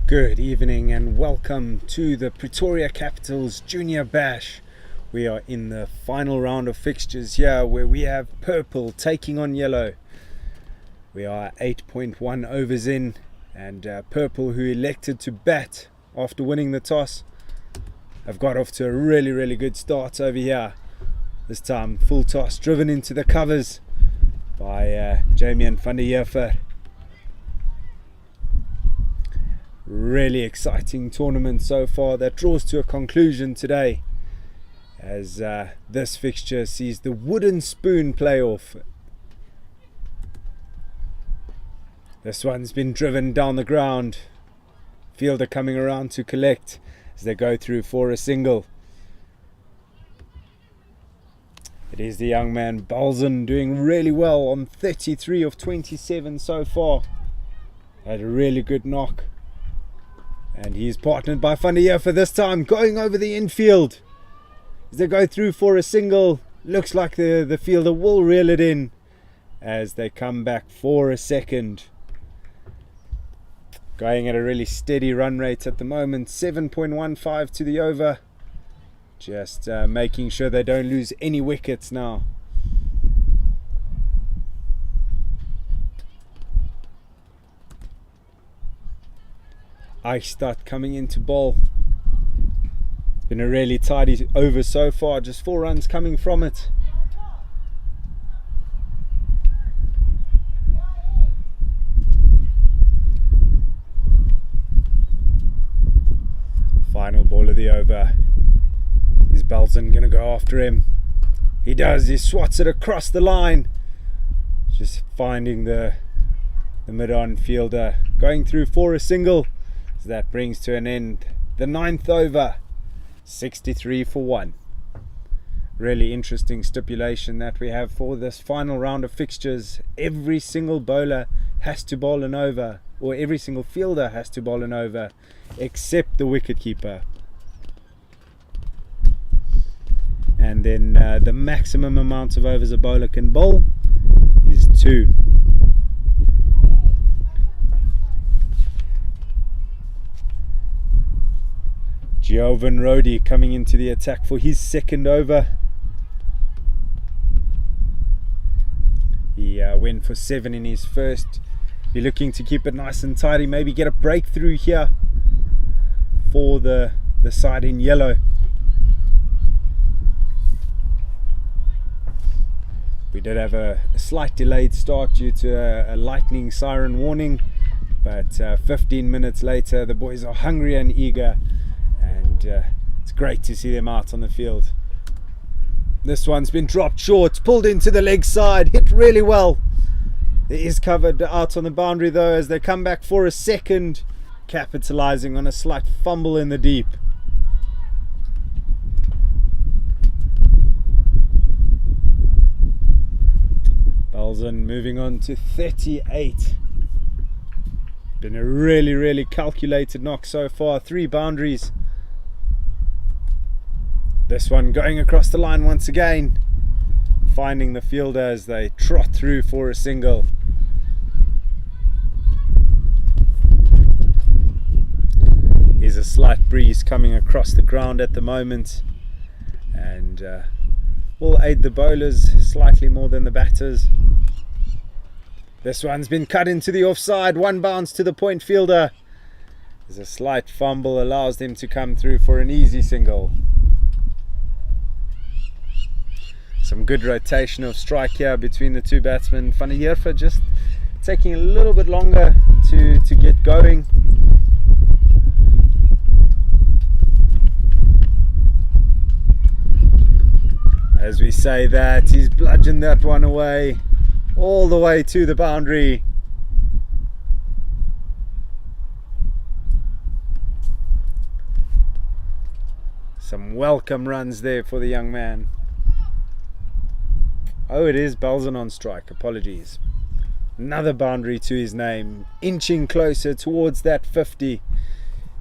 Good evening and welcome to the Pretoria Capitals Junior Bash. We are in the final round of fixtures here where we have purple taking on yellow. We are 8.1 overs in and purple, who elected to bat after winning the toss, have got off to a really good start over here. This time full toss driven into the covers by Jamie and van der Heever. Really exciting tournament so far that draws to a conclusion today, as this fixture sees the wooden spoon playoff. This one's been driven down the ground. Fielder coming around to collect as they go through for a single. It is the young man Balzen doing really well on 33 of 27 so far. Had a really good knock. And he's partnered by van der Heever this time, going over the infield. As they go through for a single, looks like the fielder will reel it in as they come back for a second. Going at a really steady run rate at the moment, 7.15 to the over. Just making sure they don't lose any wickets now. Eichstadt coming into bowl. It's been a really tidy over so far, just 4 runs coming from it. Final ball of the over. Is Balzen going to go after him? He does. He swats it across the line. Just finding the mid-on fielder. Going through for a single. So that brings to an end the 9th over. 63 for 1. Really interesting stipulation that we have for this final round of fixtures. Every single bowler has to bowl an over, or every single fielder has to bowl an over, except the wicketkeeper. And then the maximum amount of overs a bowler can bowl is 2. Jovan Rodi coming into the attack for his second over. He went for 7 in his first. Be looking to keep it nice and tidy, maybe get a breakthrough here for the side in yellow. We did have a slight delayed start due to a lightning siren warning, but 15 minutes later the boys are hungry and eager, and it's great to see them out on the field. This one's been dropped short, pulled into the leg side, hit really well. It is covered out on the boundary though, as they come back for a second, capitalizing on a slight fumble in the deep. Balzen moving on to 38. Been a really calculated knock so far, 3 boundaries. This one going across the line once again, finding the fielder as they trot through for a single. Here's a slight breeze coming across the ground at the moment, and will aid the bowlers slightly more than the batters. This one's been cut into the offside, 1 bounce to the point fielder. There's a slight fumble, allows them to come through for an easy single. Some good rotation of strike here between the 2 batsmen. Van der Heever just taking a little bit longer to get going. As we say that, he's bludgeoned that one away, all the way to the boundary. Some welcome runs there for the young man. Oh, it is Balzen on strike, apologies. Another boundary to his name, inching closer towards that 50.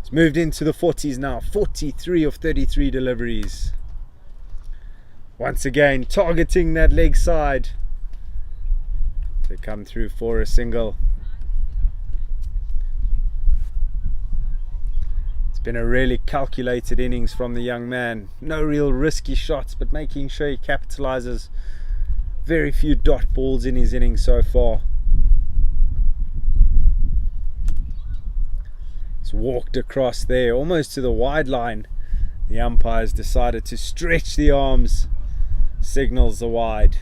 He's moved into the 40s now, 43 of 33 deliveries. Once again, targeting that leg side to come through for a single. Been a really calculated innings from the young man. No real risky shots, but making sure he capitalizes. Very few dot balls in his innings so far. He's walked across there almost to the wide line. The umpires decided to stretch the arms, signals the wide.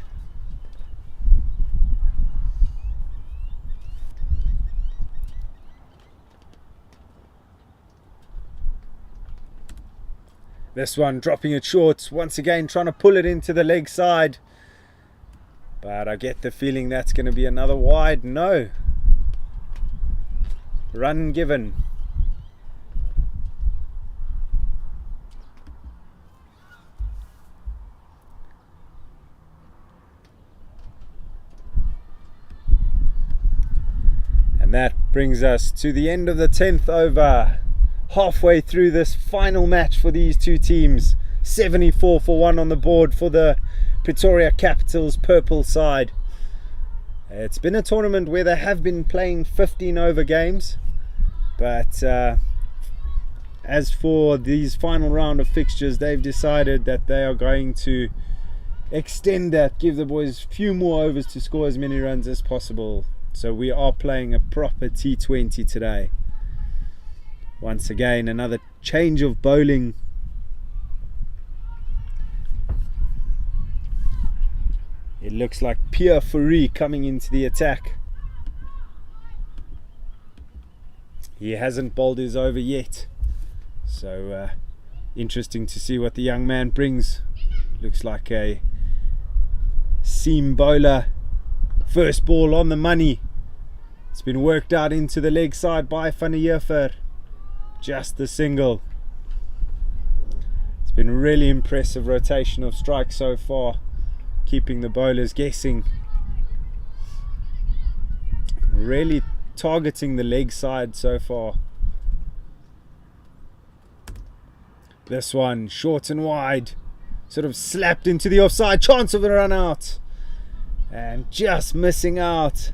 This one dropping it short, once again trying to pull it into the leg side. But I get the feeling that's going to be another wide. No. Run given. And that brings us to the end of the 10th over. Halfway through this final match for these two teams. 74 for 1 on the board for the Pretoria Capitals purple side. It's been a tournament where they have been playing 15 over games, but as for these final round of fixtures, they've decided that they are going to extend that, give the boys a few more overs to score as many runs as possible. So we are playing a proper T20 today. Once again, another change of bowling. It looks like Pierre Fourie coming into the attack. He hasn't bowled his over yet. So interesting to see what the young man brings. Looks like a seam bowler. First ball on the money. It's been worked out into the leg side by Van der Heever. Just the single. It's been really impressive rotation of strikes so far, keeping the bowlers guessing. Really targeting the leg side so far. This one short and wide, sort of slapped into the offside, chance of a run out, and just missing out.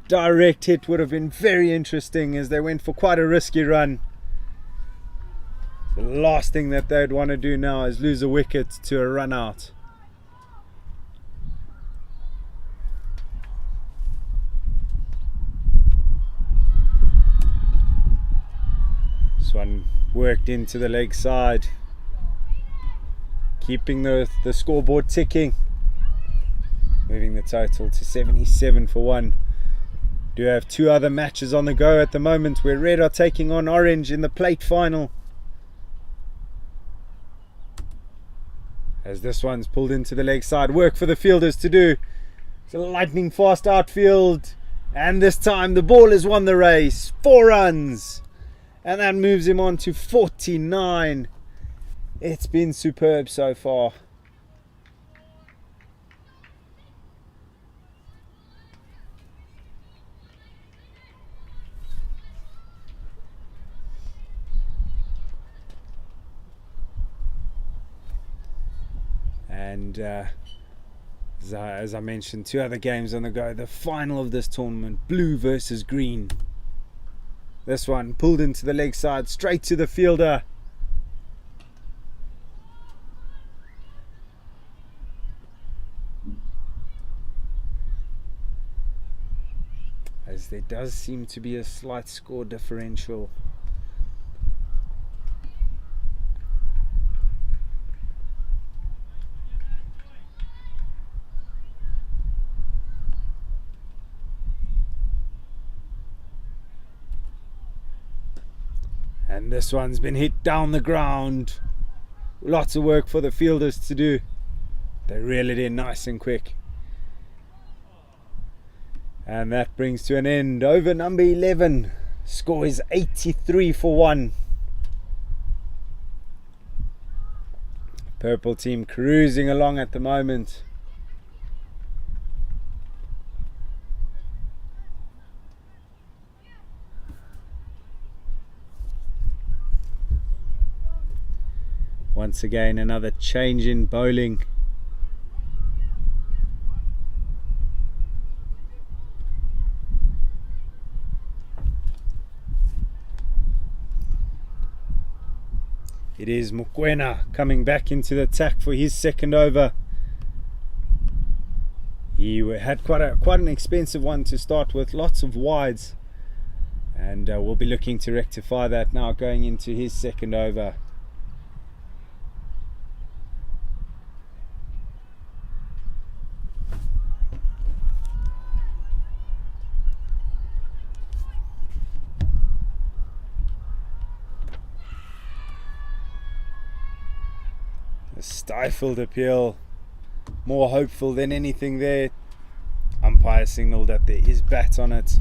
Direct hit would have been very interesting as they went for quite a risky run. The last thing that they'd want to do now is lose a wicket to a run out. This one worked into the leg side, keeping the scoreboard ticking, moving the total to 77 for 1. Do have two other matches on the go at the moment where Red are taking on Orange in the plate final. As this one's pulled into the leg side, work for the fielders to do. It's a lightning fast outfield, and this time the ball has won the race. 4 runs, and that moves him on to 49. It's been superb so far. And as I mentioned, 2 other games on the go. The final of this tournament, blue versus green. This one pulled into the leg side, straight to the fielder. As there does seem to be a slight score differential. And this one's been hit down the ground. Lots of work for the fielders to do. They reel it in nice and quick. And that brings to an end over number 11. Score is 83 for 1. Purple team cruising along at the moment. Once again, another change in bowling. It is Mokoena coming back into the attack for his second over. He had quite an expensive one to start with, lots of wides, and we'll be looking to rectify that now going into his second over. A stifled appeal, more hopeful than anything there. Umpire signalled that there is bat on it.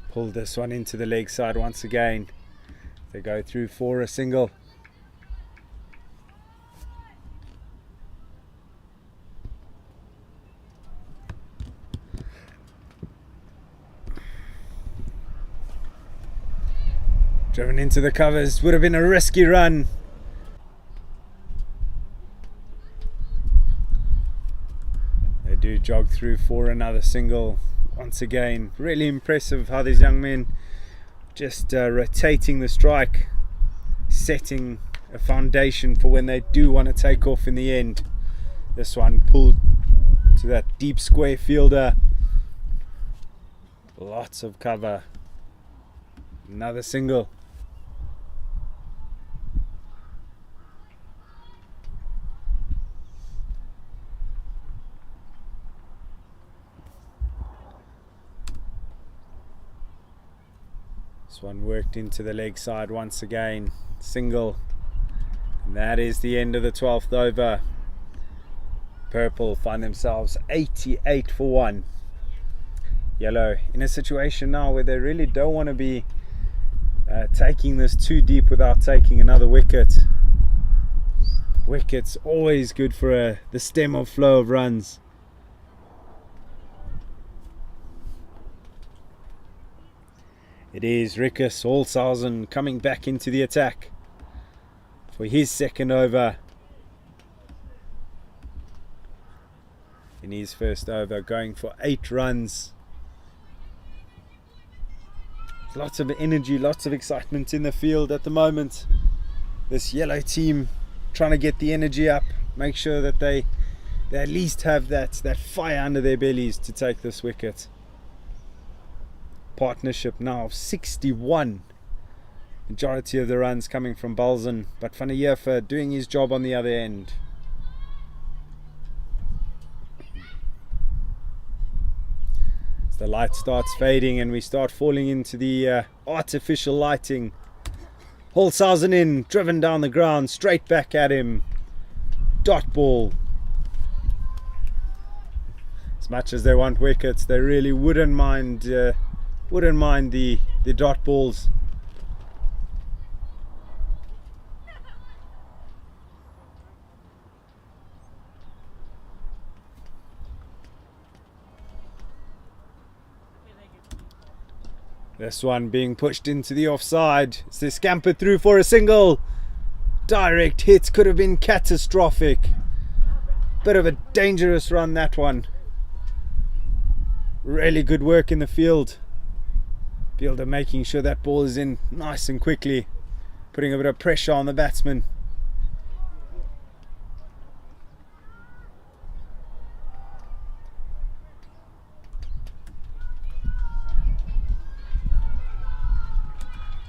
Pulled this one into the leg side once again. They go through for a single. Driven into the covers, would have been a risky run. They do jog through for another single. Once again, really impressive how these young men just rotating the strike, setting a foundation for when they do want to take off in the end. This one pulled to that deep square fielder. Lots of cover. Another single. This one worked into the leg side once again. Single. And that is the end of the 12th over. Purple find themselves 88 for 1. Yellow in a situation now where they really don't want to be taking this too deep without taking another wicket. Wickets always good for the stem of flow of runs. It is Rikus Holshausen coming back into the attack for his second over. In his first over, going for 8 runs. Lots of energy, lots of excitement in the field at the moment. This yellow team trying to get the energy up, make sure that they at least have that fire under their bellies to take this wicket. Partnership now of 61. Majority of the runs coming from Balzen, but Van der Heever doing his job on the other end. As the light starts fading and we start falling into the artificial lighting. Holshausen in, driven down the ground, straight back at him. Dot ball. As much as they want wickets, they really wouldn't mind the dot balls. This one being pushed into the offside. It's the scamper through for a single. Direct hits could have been catastrophic. Bit of a dangerous run, that one. Really good work in the field. Fielder making sure that ball is in nice and quickly, putting a bit of pressure on the batsman.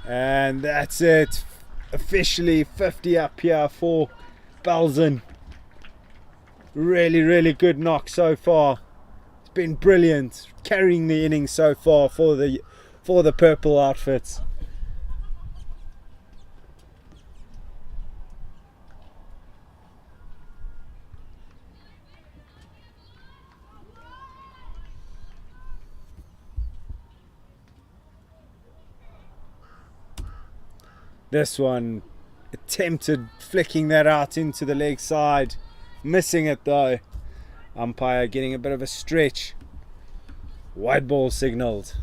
And that's it. Officially 50 up here for Balzen. Really, really good knock so far. It's been brilliant, carrying the innings so far for the purple outfits. This one attempted flicking that out into the leg side, missing it though. Umpire getting a bit of a stretch. Wide ball signalled.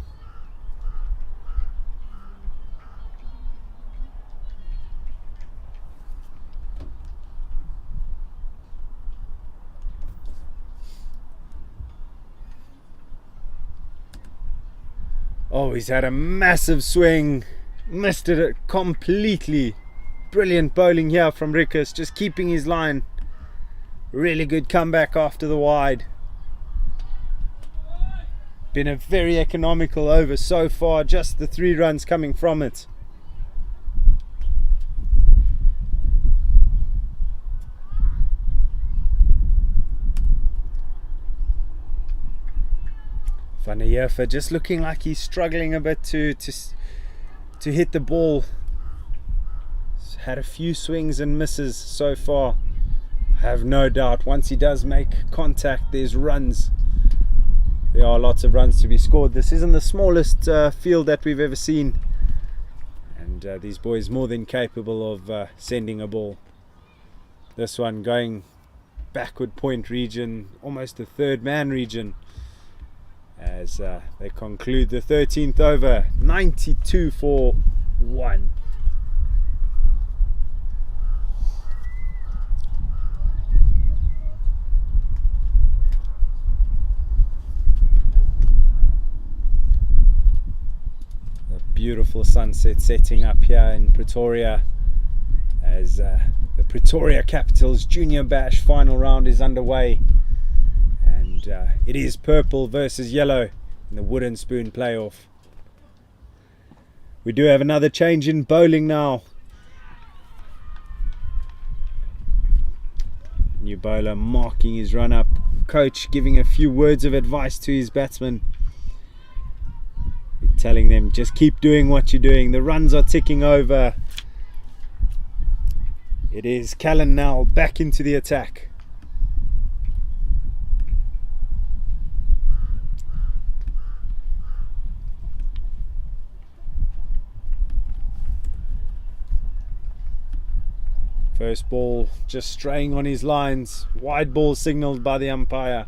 Oh, he's had a massive swing, missed it completely. Brilliant bowling here from Rikus, just keeping his line. Really good comeback after the wide. Been a very economical over so far, just the 3 runs coming from it. Van der Heever just looking like he's struggling a bit to hit the ball. He's had a few swings and misses so far. I have no doubt once he does make contact, there's runs. There are lots of runs to be scored. This isn't the smallest field that we've ever seen, and these boys more than capable of sending a ball. This one going backward point region, almost the 3rd man region, as they conclude the 13th over, 92 for 1. A beautiful sunset setting up here in Pretoria as the Pretoria Capitals Junior Bash final round is underway. It is purple versus yellow in the wooden spoon playoff. We do have another change in bowling now. New bowler marking his run up. Coach giving a few words of advice to his batsmen, telling them just keep doing what you're doing. The runs are ticking over. It is Callan now back into the attack. First ball just straying on his lines. Wide ball signalled by the umpire.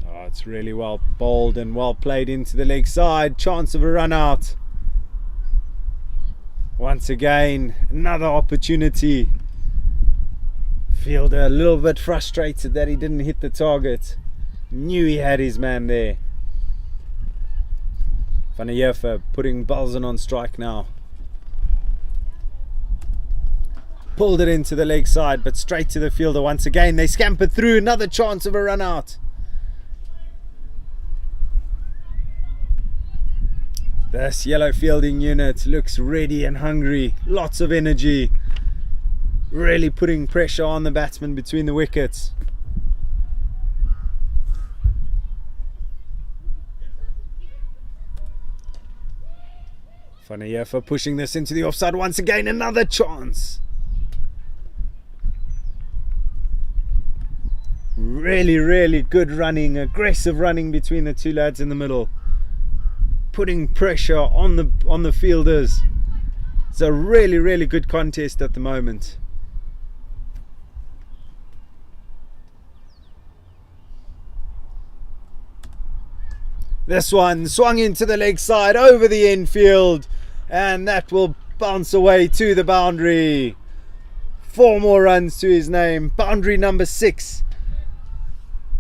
Oh, it's really well bowled and well played into the leg side. Chance of a run out. Once again, another opportunity. Fielder a little bit frustrated that he didn't hit the target. Knew he had his man there. Van der Heever putting Balzen on strike now. Pulled it into the leg side, but straight to the fielder once again. They scampered through. Another chance of a run out. This yellow fielding unit looks ready and hungry. Lots of energy. Really putting pressure on the batsman between the wickets. Van der Heever pushing this into the offside once again. Another chance. Really good running, aggressive running between the 2 lads in the middle, putting pressure on the fielders. It's a really good contest at the moment. This one swung into the leg side over the infield, and that will bounce away to the boundary. 4 more runs to his name. Boundary number 6.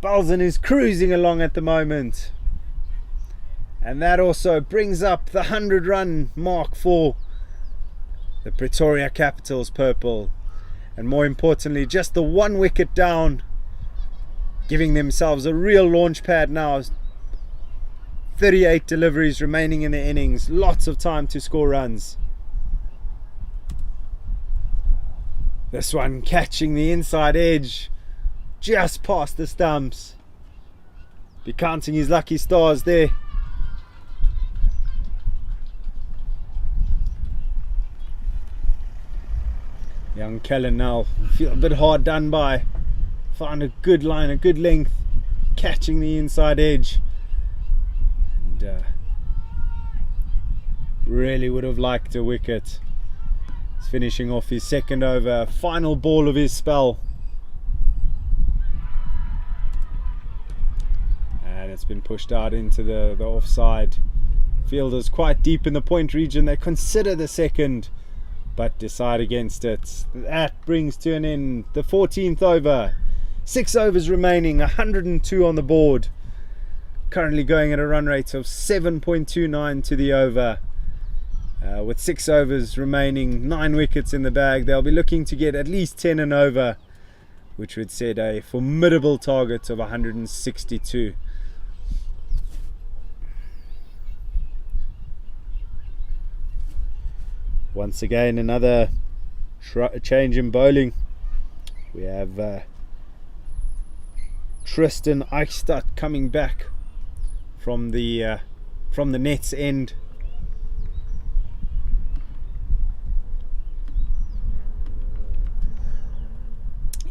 Balzen is cruising along at the moment, and that also brings up the 100-run mark for the Pretoria Capitals purple, and more importantly just the 1 wicket down, giving themselves a real launch pad now. 38 deliveries remaining in the innings. Lots of time to score runs. This one catching the inside edge, just past the stumps. Be counting his lucky stars there. Young Callan now feel a bit hard done by. Found a good line, a good length, catching the inside edge. Really would have liked a wicket. He's finishing off his 2nd over, final ball of his spell, and it's been pushed out into the offside. Fielders quite deep in the point region. They consider the second, but decide against it. That brings to an end the 14th over. 6 overs remaining, 102 on the board. Currently going at a run rate of 7.29 to the over. With 6 overs remaining, 9 wickets in the bag, they'll be looking to get at least 10 and over, which would set a formidable target of 162. Once again, another change in bowling. We have Tristan Eichstadt coming back from the net's end.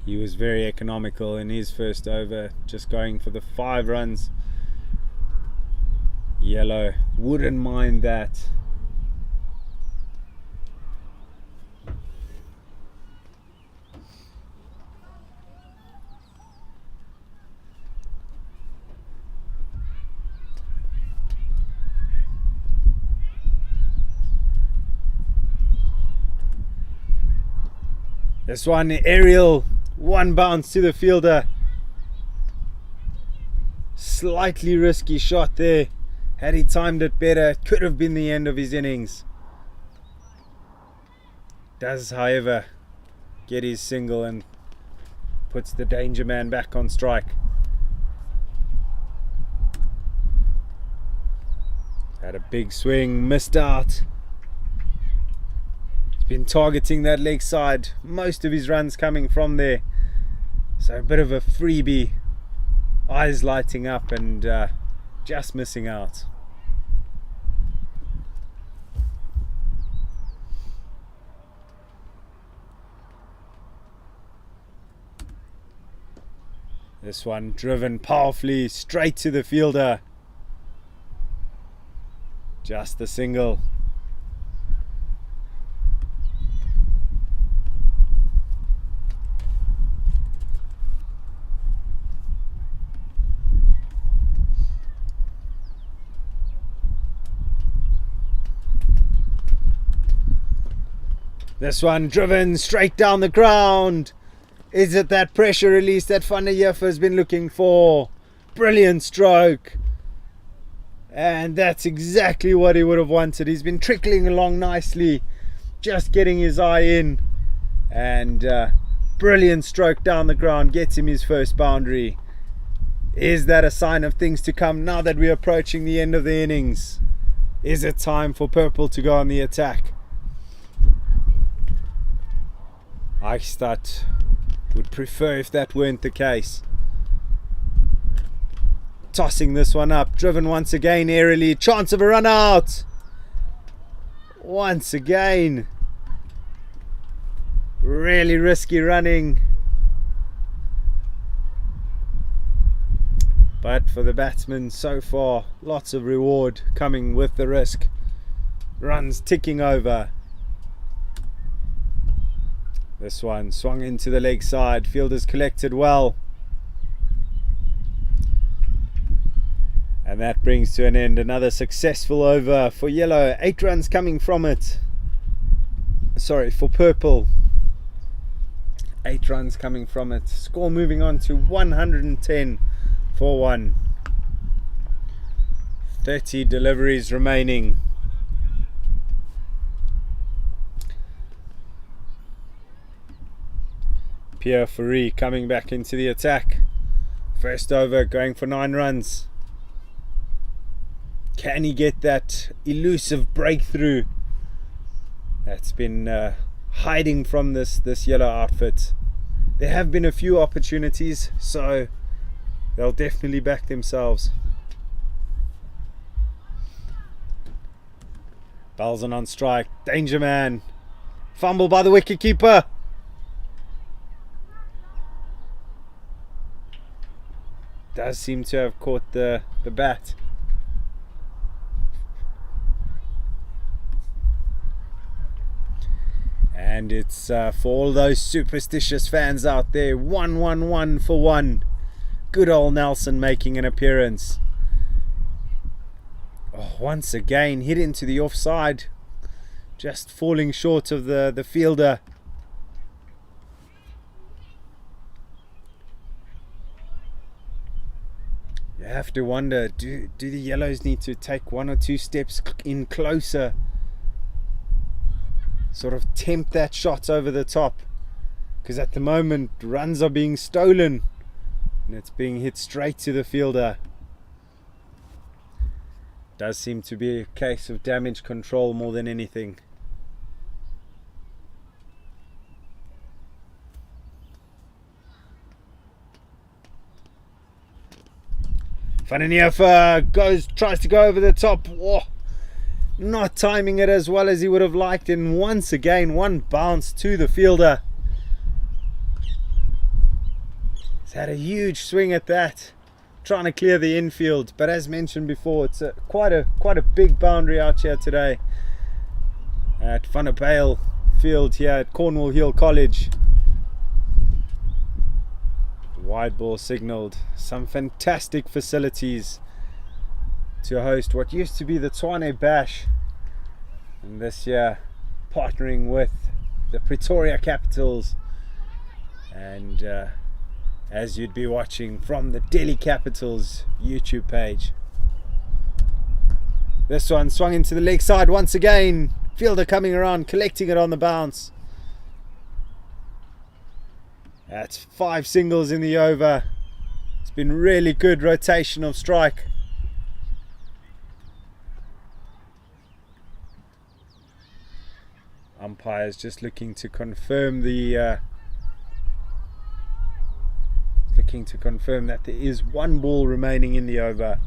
He was very economical in his first over, just going for the 5 runs. Yellow wouldn't mind that. This one, aerial, one bounce to the fielder. Slightly risky shot there. Had he timed it better, it could have been the end of his innings. Does, however, get his single and puts the danger man back on strike. Had a big swing, missed out. Been targeting that leg side, most of his runs coming from there, so a bit of a freebie. Eyes lighting up and just missing out. This one driven powerfully straight to the fielder. Just the single. This one driven straight down the ground. Is it that pressure release that Van der Heeff has been looking for? Brilliant stroke. And that's exactly what he would have wanted. He's been trickling along nicely, just getting his eye in. And brilliant stroke down the ground, gets him his first boundary. Is that a sign of things to come now that we're approaching the end of the innings? Is it time for purple to go on the attack? Eichstadt would prefer if that weren't the case. Tossing this one up, driven once again aerially, chance of a run out. Once again, really risky running. But for the batsman so far, lots of reward coming with the risk. Runs ticking over. This one swung into the leg side. Fielders collected well. And that brings to an end another successful over for yellow. 8 runs coming from it. Sorry, for purple. 8 runs coming from it. Score moving on to 110 for 1. 30 deliveries remaining. Pierre Fourie coming back into the attack. First over, going for 9 runs. Can he get that elusive breakthrough that's been hiding from this yellow outfit? There have been a few opportunities, so they'll definitely back themselves. Balzan on strike, danger man. Fumble by the wicketkeeper. Does seem to have caught the bat. And it's for all those superstitious fans out there, 1-1-1 for 1. Good old Nelson making an appearance. Oh, once again hit into the offside, just falling short of the fielder. You have to wonder, do the yellows need to take 1 or 2 steps in closer, sort of tempt that shot over the top, because at the moment runs are being stolen and it's being hit straight to the fielder. Does seem to be a case of damage control more than anything. Vaninieva tries to go over the top. Whoa, not timing it as well as he would have liked, and once again one bounce to the fielder. He's had a huge swing at that, trying to clear the infield, but as mentioned before, it's quite a big boundary out here today at Vannerbale Field here at Cornwall Hill College. Wide ball signalled. Some fantastic facilities to host what used to be the Tshwane Bash, and this year partnering with the Pretoria Capitals, and as you'd be watching from the Delhi Capitals YouTube page. This one swung into the leg side once again. Fielder coming around, collecting it on the bounce. That's 5 singles in the over. It's been really good rotation of strike. Umpires just looking to confirm that there is 1 ball remaining in the over.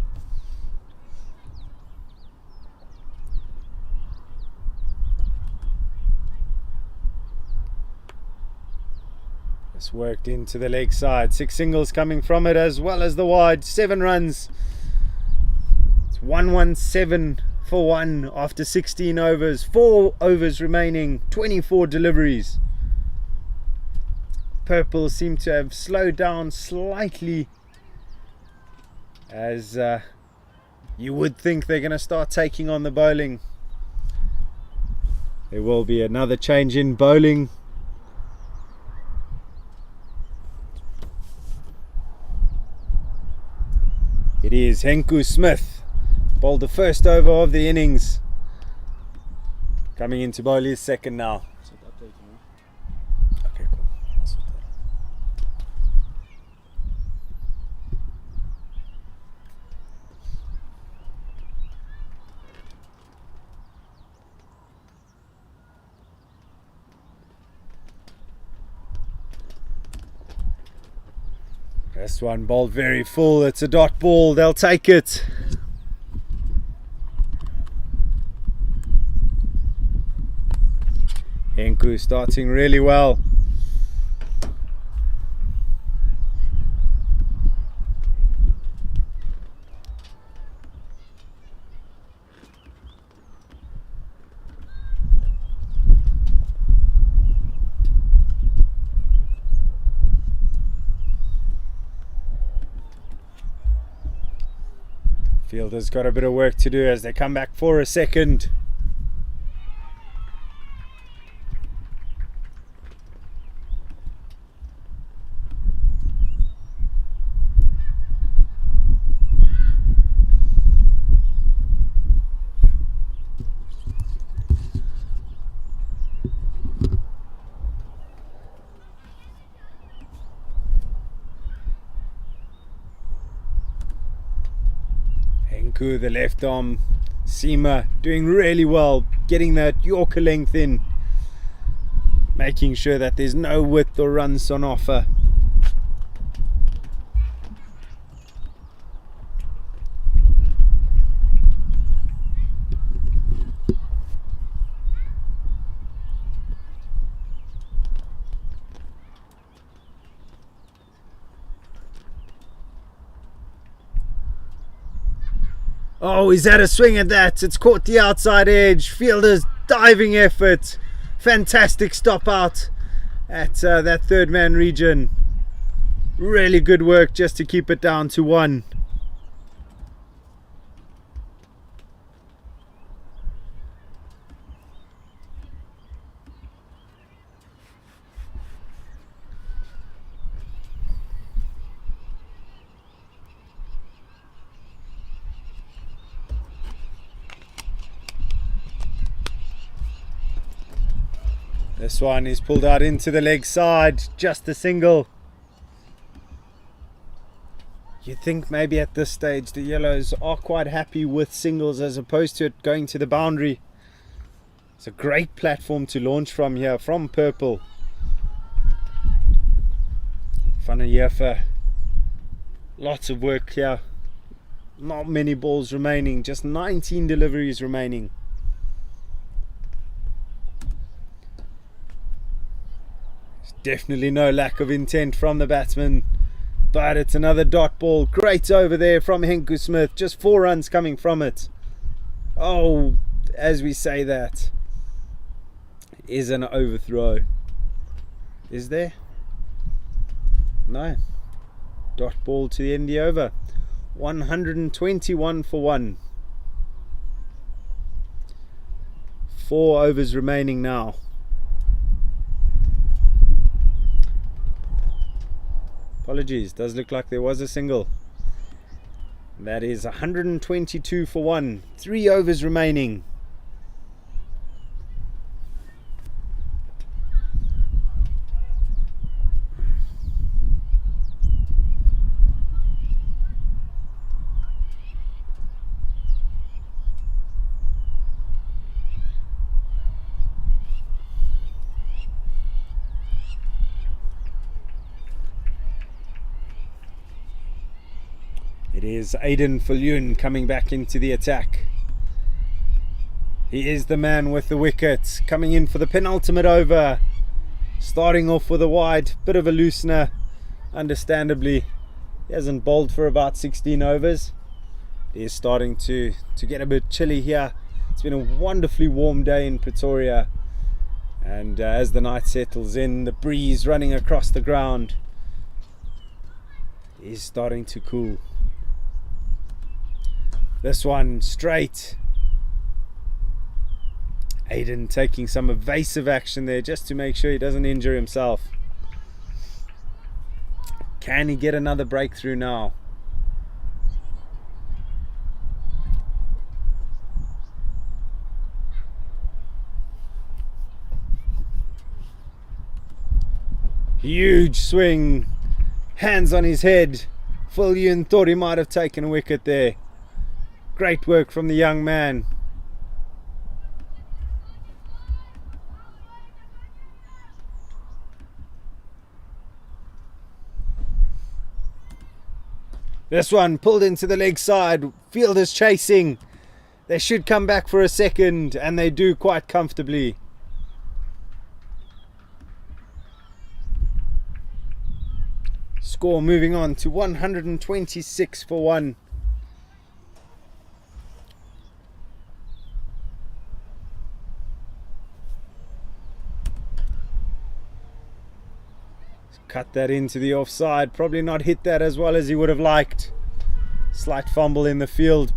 Worked into the leg side. 6 singles coming from it as well as the wide. 7 runs. It's 117 for 1 after 16 overs. 4 overs remaining. 24 deliveries. Purple seem to have slowed down slightly, as you would think they're going to start taking on the bowling. There will be another change in bowling. It is Henku Smith, bowled the first over of the innings, coming in to bowl his second now. Okay, cool. I'll sort This one bowled very full. It's a dot ball. They'll take it. Henku starting really well. Fielder's got a bit of work to do as they come back for a second. The left arm seamer doing really well, getting that Yorker length in, making sure that there's no width or runs on offer. Oh, he's had a swing at that. It's caught the outside edge. Fielder's diving effort. Fantastic stop out at that third man region. Really good work just to keep it down to 1. This one is pulled out into the leg side, just a single. You'd think maybe at this stage the yellows are quite happy with singles as opposed to it going to the boundary. It's a great platform to launch from here, from purple. Van der Heever, lots of work here. Not many balls remaining, just 19 deliveries remaining. There's definitely no lack of intent from the batsman, but it's another dot ball. Great over there from Henku Smith, just 4 runs coming from it. Oh, as we say that, is an overthrow. Is there? No. Dot ball to the end of the over. 121 for 1. 4 overs remaining now. Apologies, does look like there was a single. That is 122 for 1. 3 overs remaining. It is Aiden Viljoen coming back into the attack. He is the man with the wickets, coming in for the penultimate over. Starting off with a wide, bit of a loosener. Understandably, he hasn't bowled for about 16 overs. It is starting to get a bit chilly here. It's been a wonderfully warm day in Pretoria. And as the night settles in, the breeze running across the ground is starting to cool. This one straight. Aiden taking some evasive action there just to make sure he doesn't injure himself. Can he get another breakthrough now? Huge swing. Hands on his head. Viljoen thought he might have taken a wicket there. Great work from the young man. This one pulled into the leg side. Fielders chasing. They should come back for a second, and they do quite comfortably. Score moving on to 126 for 1. Cut that into the offside. Probably not hit that as well as he would have liked. Slight fumble in the field,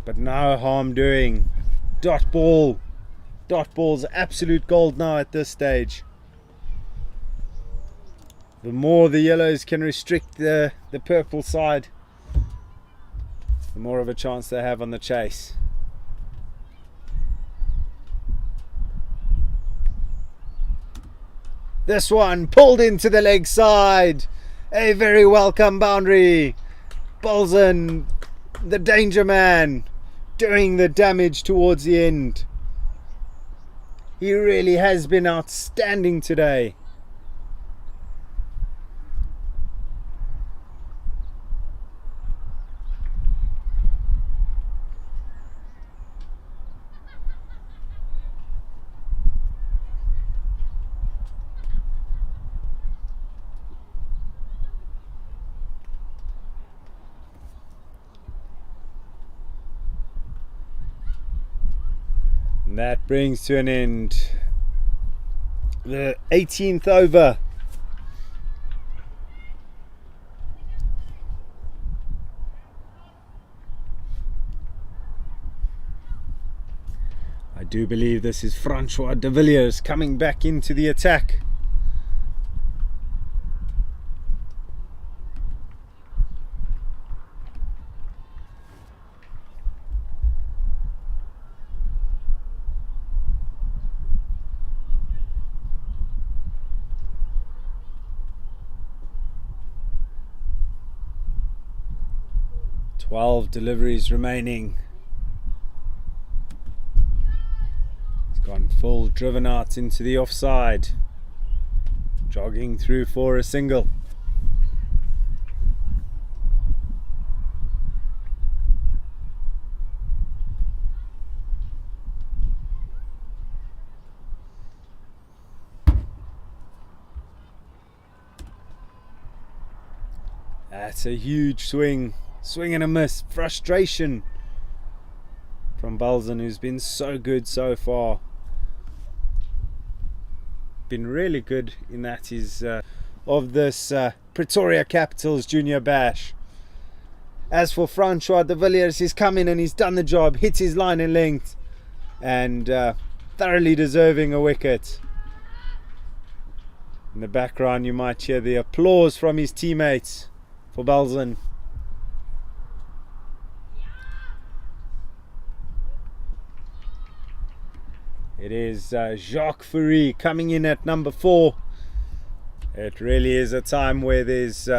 but no harm doing. Dot ball. Dot ball's absolute gold now at this stage. The more the yellows can restrict the purple side, the more of a chance they have on the chase. This one pulled into the leg side. A very welcome boundary. Bolson, the danger man, doing the damage towards the end. He really has been outstanding today. And that brings to an end the 18th over. I do believe this is Francois de Villiers coming back into the attack. 12 deliveries remaining. He's gone full, driven out into the offside, jogging through for a single. That's a huge swing and a miss. Frustration from Balzan, who's been so good so far. Been really good in that he's of this Pretoria Capitals Junior Bash. As for Francois de Villiers, he's come in and he's done the job, hit his line in length, and thoroughly deserving a wicket. In the background you might hear the applause from his teammates for Balzan. It is Jacques Fourie coming in at number 4. It really is a time where there's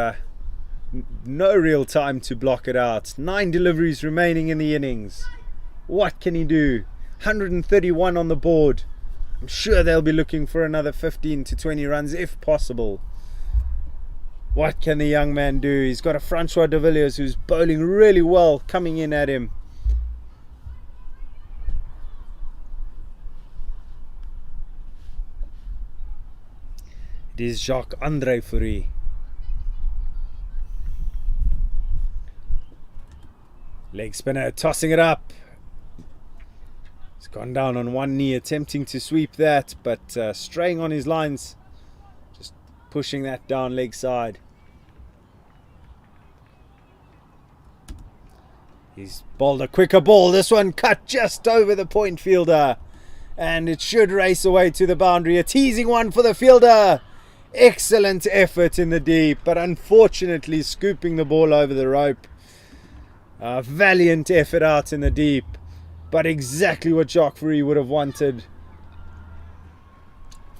no real time to block it out. 9 deliveries remaining in the innings. What can he do? 131 on the board. I'm sure they'll be looking for another 15 to 20 runs if possible. What can the young man do? He's got a Francois de Villiers who's bowling really well coming in at him. It is Jacques-André Fourie. Leg spinner tossing it up. He's gone down on one knee attempting to sweep that, but straying on his lines. Just pushing that down leg side. He's bowled a quicker ball. This one cut just over the point fielder. And it should race away to the boundary. A teasing one for the fielder. Excellent effort in the deep, but unfortunately scooping the ball over the rope. A valiant effort out in the deep, but exactly what Jacques Fourie would have wanted.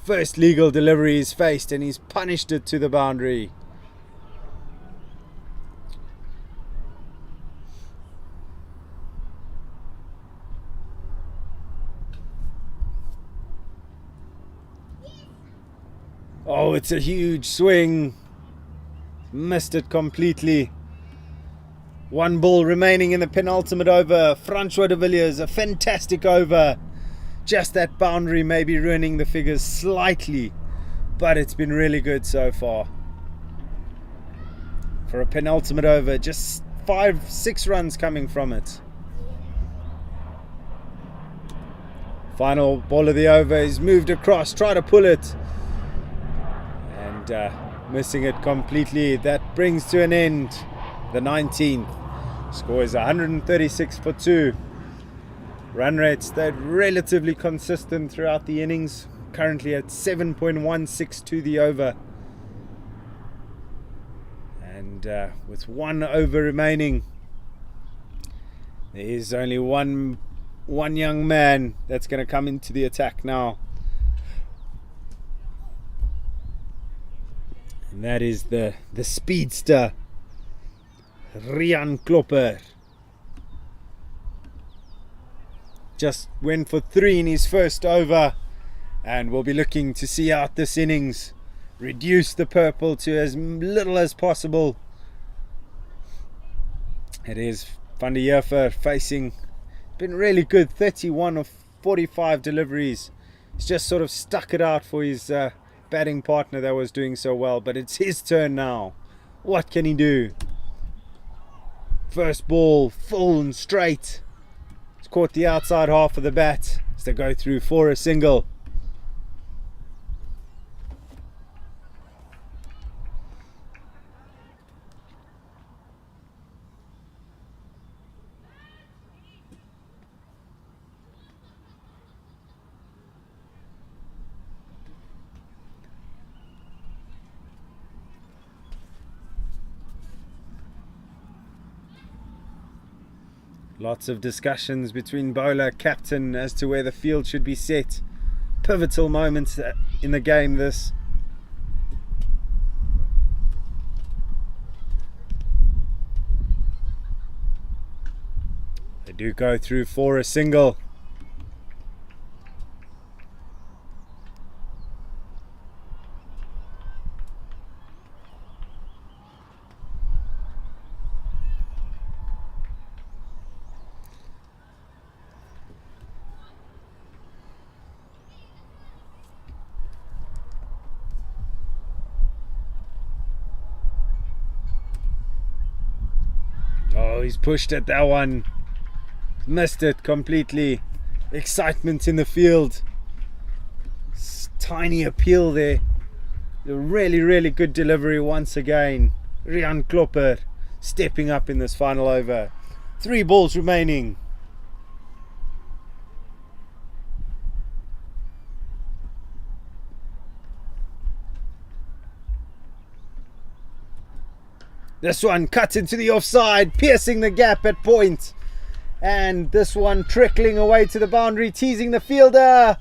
First legal delivery he's faced and he's punished it to the boundary. Oh, it's a huge swing. Missed it completely. 1 ball remaining in the penultimate over. Francois de Villiers, a fantastic over. Just that boundary may be ruining the figures slightly, but it's been really good so far. For a penultimate over, just 5-6 runs coming from it. Final ball of the over. He's moved across, try to pull it. Missing it completely. That brings to an end the 19th. Score is 136 for 2. Run rate stayed relatively consistent throughout the innings, currently at 7.16 to the over. And with 1 over remaining, there is only one young man that's going to come into the attack now. And that is the speedster, Rian Klopper. Just went for 3 in his first over, and we'll be looking to see out this innings, reduce the purple to as little as possible. It is Van der Heever facing, been really good, 31 of 45 deliveries. He's just sort of stuck it out for his batting partner that was doing so well, but it's his turn now. What can he do? First ball, full and straight. He's caught the outside half of the bat as they go through for a single. Lots of discussions between bowler, captain as to where the field should be set. Pivotal moments in the game this. do go through for a single. Oh, he's pushed at that one. Missed it completely. Excitement in the field. Tiny appeal there. A really good delivery once again. Rian Klopper stepping up in this final over. 3 balls remaining. This one cut into the offside, piercing the gap at point. And this one trickling away to the boundary, teasing the fielder.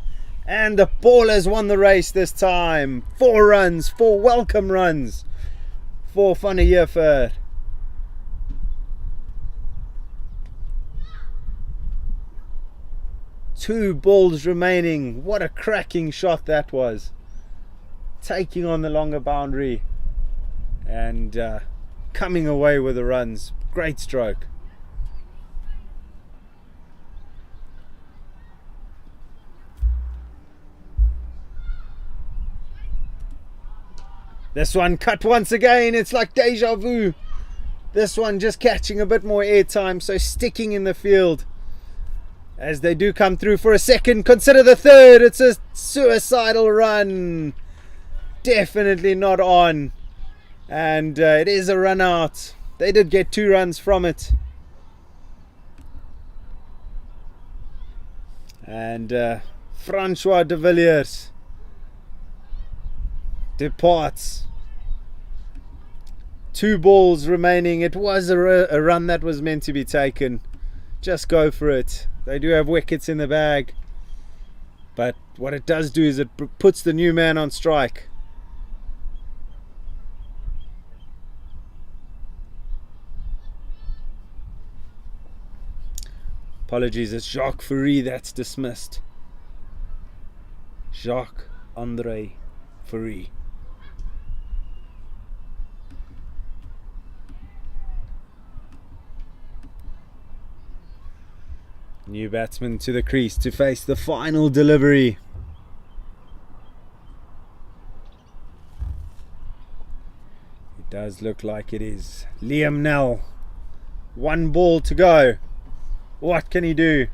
And the ball has won the race this time. 4 runs, 4 welcome runs for Van der Heever. Two balls remaining. What a cracking shot that was. Taking on the longer boundary and coming away with the runs. Great stroke. This one cut once again. It's like deja vu. This one just catching a bit more airtime, so sticking in the field as they do come through for a second. Consider the third. It's a suicidal run. Definitely not on. And it is a run out. They did get 2 runs from it. And Francois de Villiers departs. 2 balls remaining. It was a run that was meant to be taken. Just go for it. They do have wickets in the bag. But what it does do is it puts the new man on strike. Apologies, it's Jacques Fourie that's dismissed. Jacques-André Fourie. New batsman to the crease to face the final delivery. It does look like it is Liam Nell. 1 ball to go. What can he do?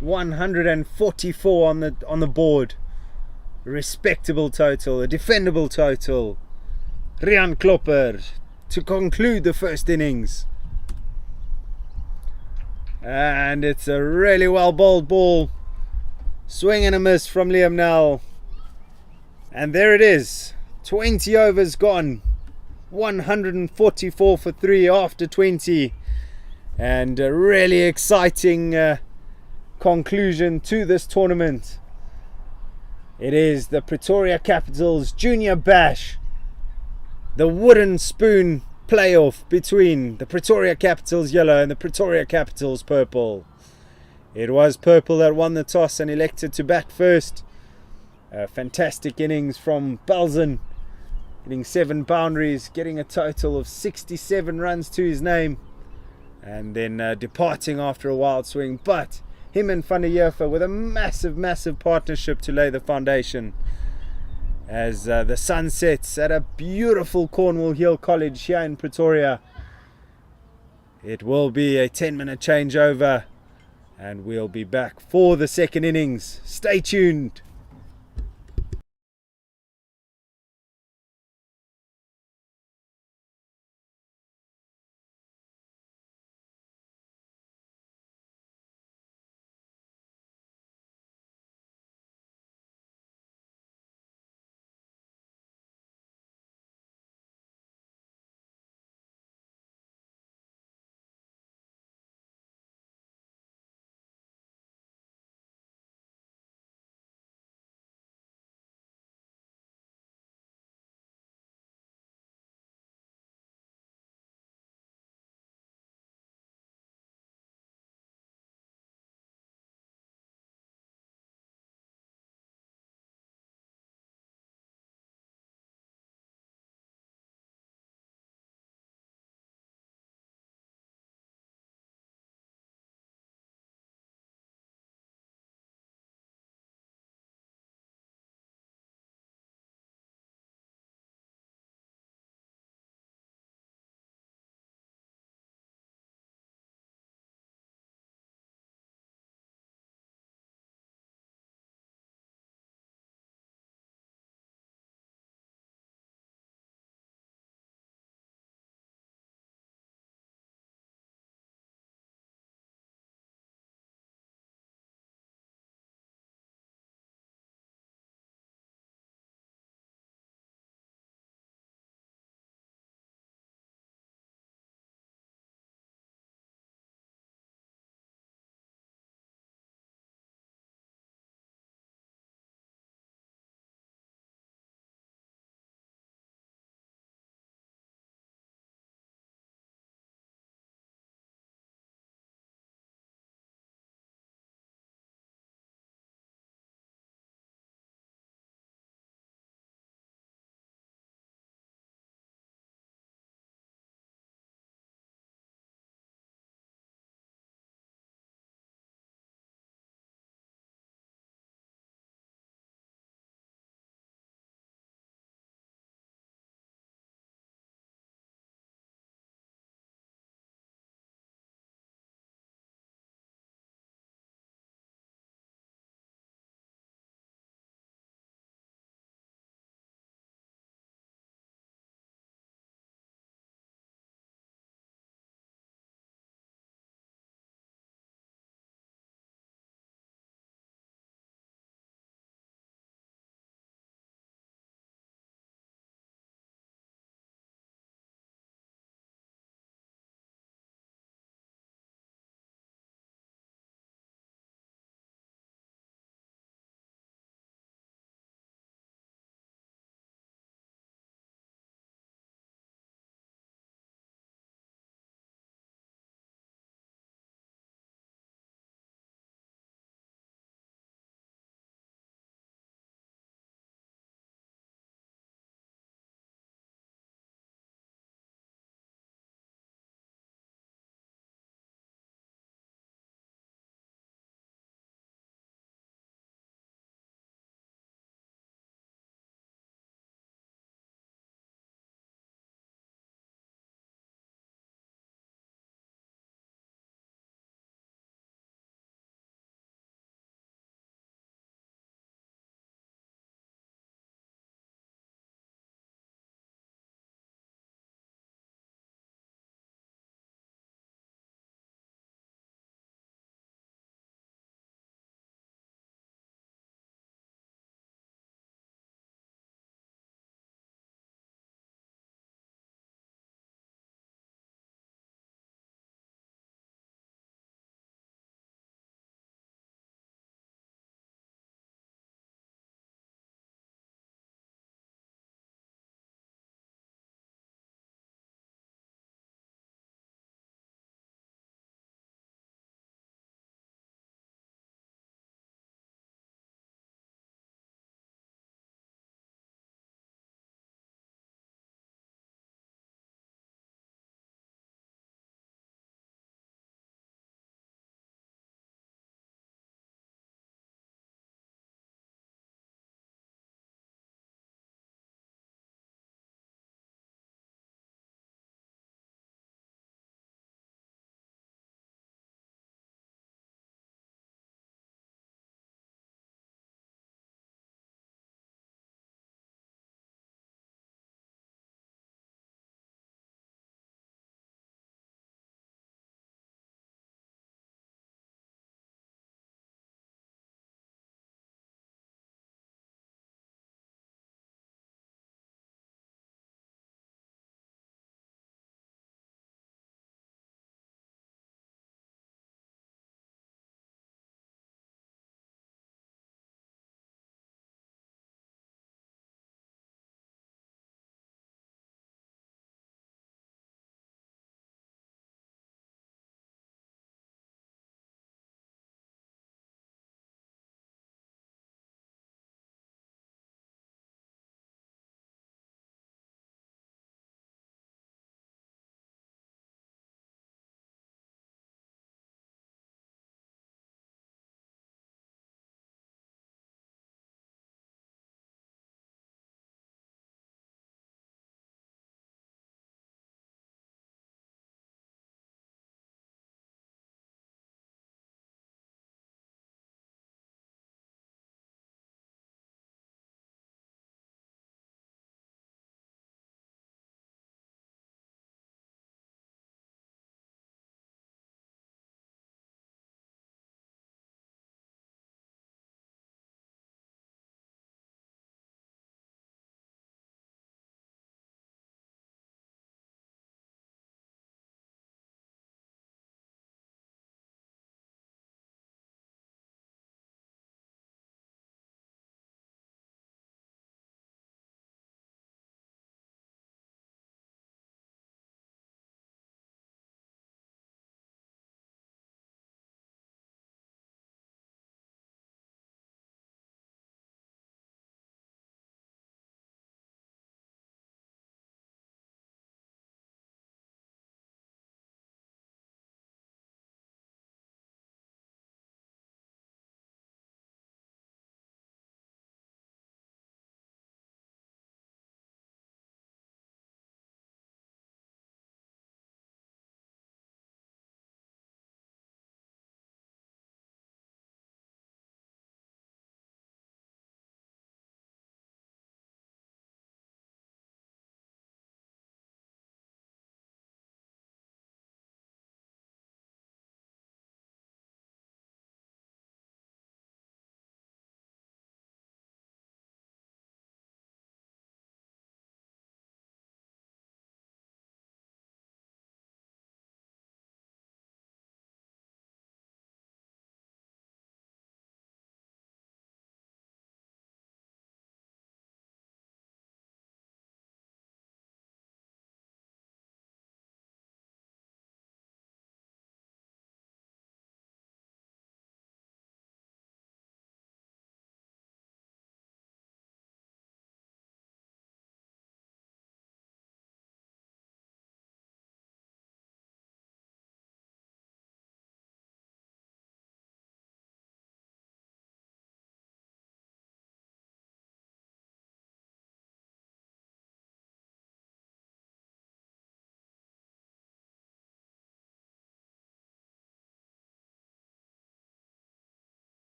144 on the board. A respectable total, a defendable total. Rian Klopper to conclude the first innings. And it's a really well bowled ball. Swing and a miss from Liam Nell. And there it is. 20 overs gone. 144 for 3 after 20. And a really exciting conclusion to this tournament. It is the Pretoria Capitals Junior Bash. The wooden spoon playoff between the Pretoria Capitals yellow and the Pretoria Capitals purple. It was purple that won the toss and elected to bat first. A fantastic innings from Belzen, hitting 7 boundaries, getting a total of 67 runs to his name, and then departing after a wild swing. But him and Van der Heever with a massive partnership to lay the foundation. As the sun sets at a beautiful Cornwall Hill College here in Pretoria. It will be a 10-minute changeover and we'll be back for the second innings. Stay tuned.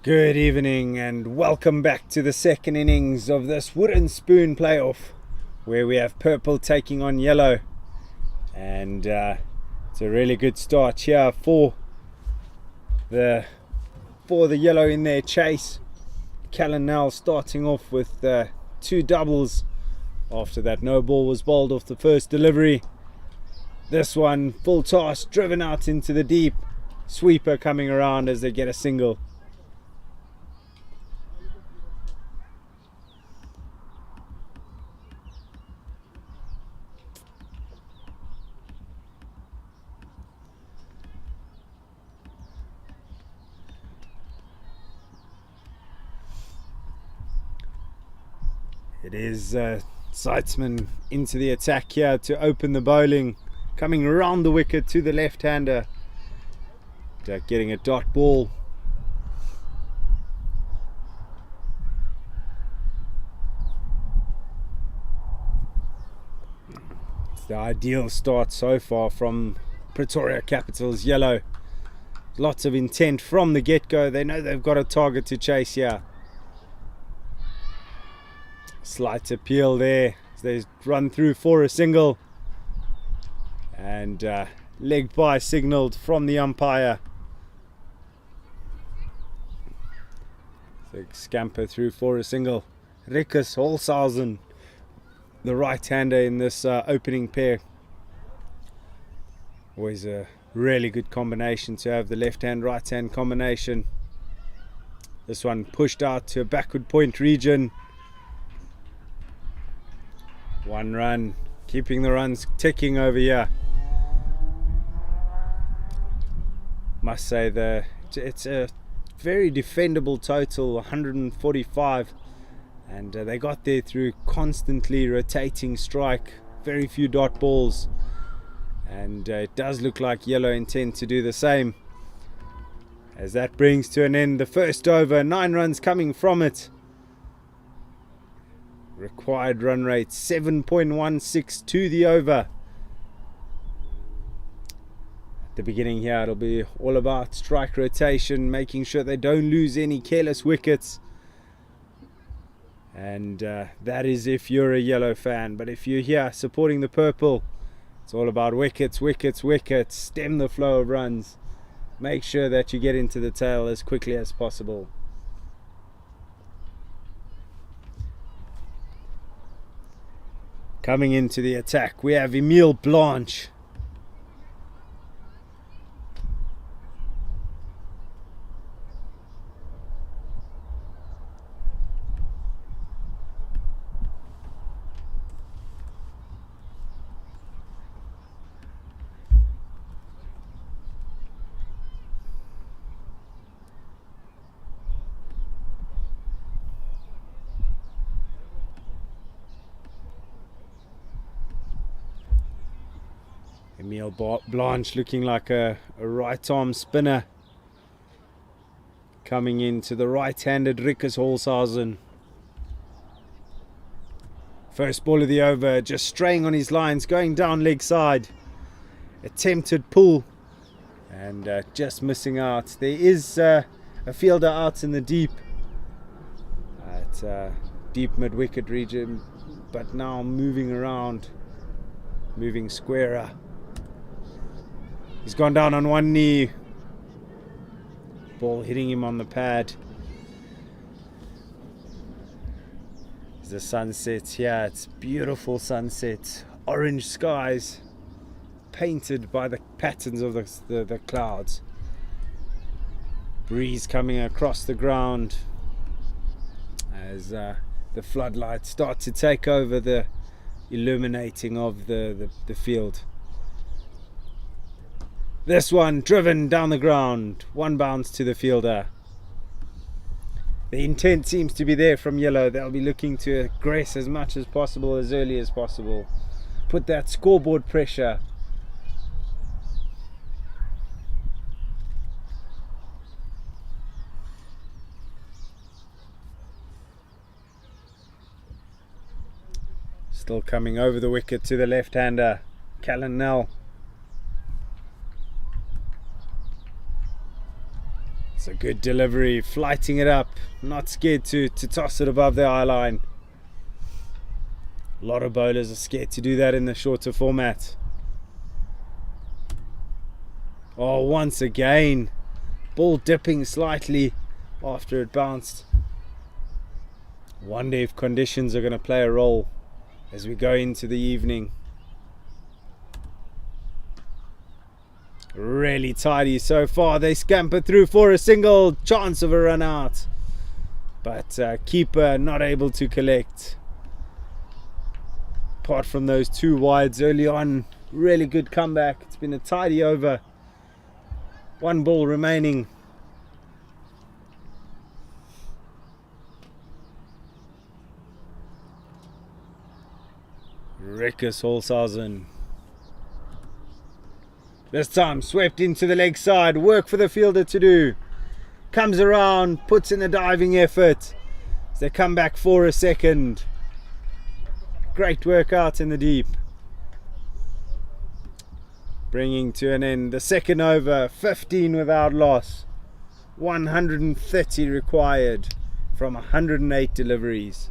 Good evening and welcome back to the second innings of this wooden spoon playoff, where we have purple taking on yellow, and it's a really good start here for the yellow in their chase. Callanell starting off with two doubles after that no ball was bowled off the first delivery. This one full toss, driven out into the deep, sweeper coming around as they get a single. It is Seitzman into the attack here to open the bowling, coming around the wicket to the left-hander, getting a dot ball. It's the ideal start so far from Pretoria Capitals yellow. Lots of intent from the get-go. They know they've got a target to chase here. Slight appeal there. They run through for a single, and leg by signalled from the umpire. They scamper through for a single. Wickets Holshausen, the right-hander in this opening pair. Always a really good combination to have, the left-hand right-hand combination. This one pushed out to a backward point region. One run, keeping the runs ticking over here. Must say it's a very defendable total, 145, and they got there through constantly rotating strike, very few dot balls, and it does look like yellow intend to do the same. As that brings to an end the first over, 9 runs coming from it. Required run rate 7.16 to the over. At the beginning here, it'll be all about strike rotation, making sure they don't lose any careless wickets, and that is if you're a yellow fan. But if you're here supporting the purple, it's all about wickets, wickets, wickets. Stem the flow of runs, make sure that you get into the tail as quickly as possible. Coming into the attack, we have Emile Blanche. Emile Blanche looking like a right arm spinner, coming into the right-handed Wickets Holshausen. First ball of the over, just straying on his lines, going down leg side. Attempted pull and just missing out. There is a fielder out in the deep at deep mid-wicket region, but now moving around, moving squarer. He's gone down on one knee. Ball hitting him on the pad. As the sun sets here, it's beautiful sunset. Orange skies painted by the patterns of the clouds. Breeze coming across the ground as the floodlights start to take over the illuminating of the field. This one driven down the ground, one bounce to the fielder. The intent seems to be there from yellow. They'll be looking to aggress as much as possible, as early as possible. Put that scoreboard pressure. Still coming over the wicket to the left-hander, Callanell. It's a good delivery, flighting it up, not scared to toss it above the eye line. A lot of bowlers are scared to do that in the shorter format. Oh, once again, ball dipping slightly after it bounced. Wonder if conditions are going to play a role as we go into the evening. Really tidy so far. They scamper through for a single, chance of a run out, but keeper not able to collect. Apart from those 2 wides early on, really good comeback. It's been a tidy over. 1 ball remaining. Rikus Holshausen. This time swept into the leg side. Work for the fielder to do. Comes around, puts in a diving effort as they come back for a second. Great work out in the deep. Bringing to an end the second over. 15 without loss. 130 required from 108 deliveries.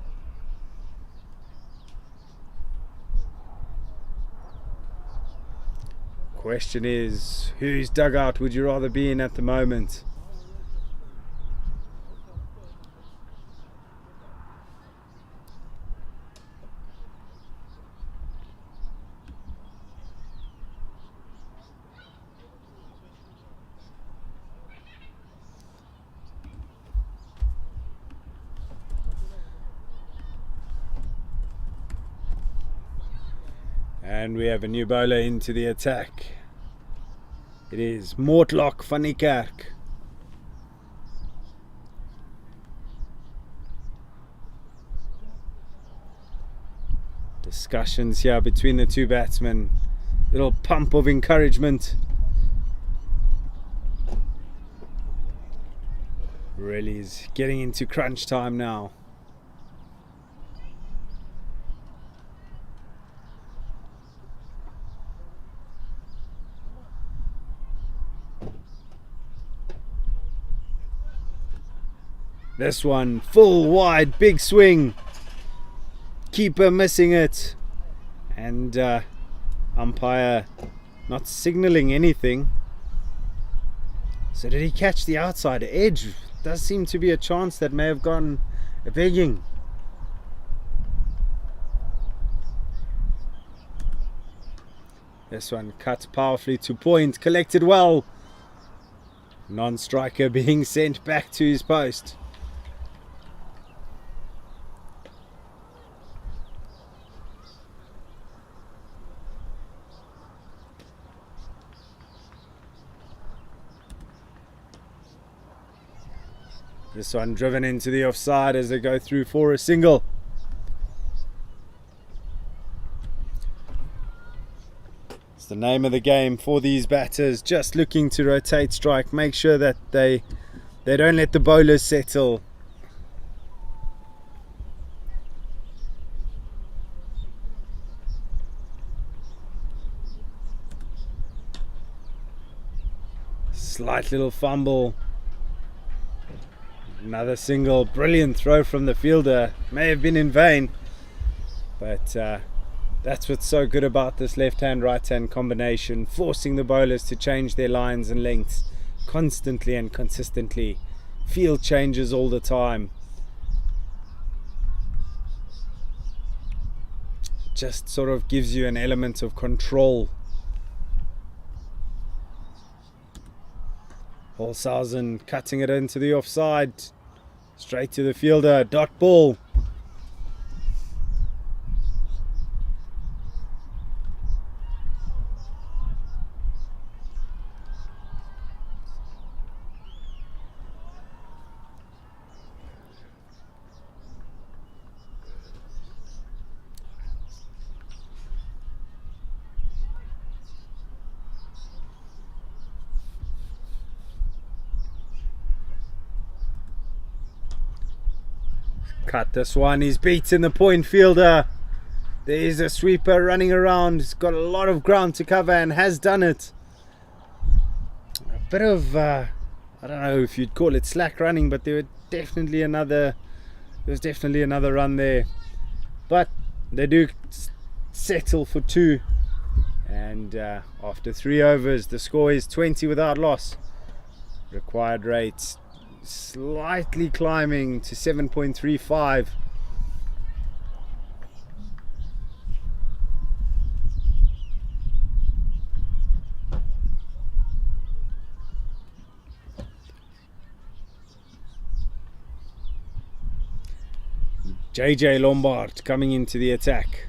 Question is, whose dugout would you rather be in at the moment? And we have a new bowler into the attack. It is Mortlock van die Kerk. Discussions here between the 2 batsmen. Little pump of encouragement. Really is getting into crunch time now. This one, full wide, big swing. Keeper missing it. And umpire not signalling anything. So did he catch the outside edge? Does seem to be a chance that may have gone a begging. This one cut powerfully to point, collected well. Non-striker being sent back to his post. This one driven into the offside as they go through for a single. It's the name of the game for these batters, just looking to rotate strike, make sure that they don't let the bowlers settle. Slight little fumble. Another single, brilliant throw from the fielder. May have been in vain, but that's what's so good about this left-hand, right-hand combination, forcing the bowlers to change their lines and lengths constantly and consistently. Field changes all the time. Just sort of gives you an element of control. Holshausen cutting it into the offside. Straight to the fielder, dot ball. Cut this one, he's beaten the point fielder. There is a sweeper running around, he's got a lot of ground to cover and has done it. A bit of, I I don't know if you'd call it slack running, but there was definitely another run there. But they do settle for 2, and after 3 overs the score is 20 without loss. Required rates slightly climbing to 7.35. JJ Lombard coming into the attack.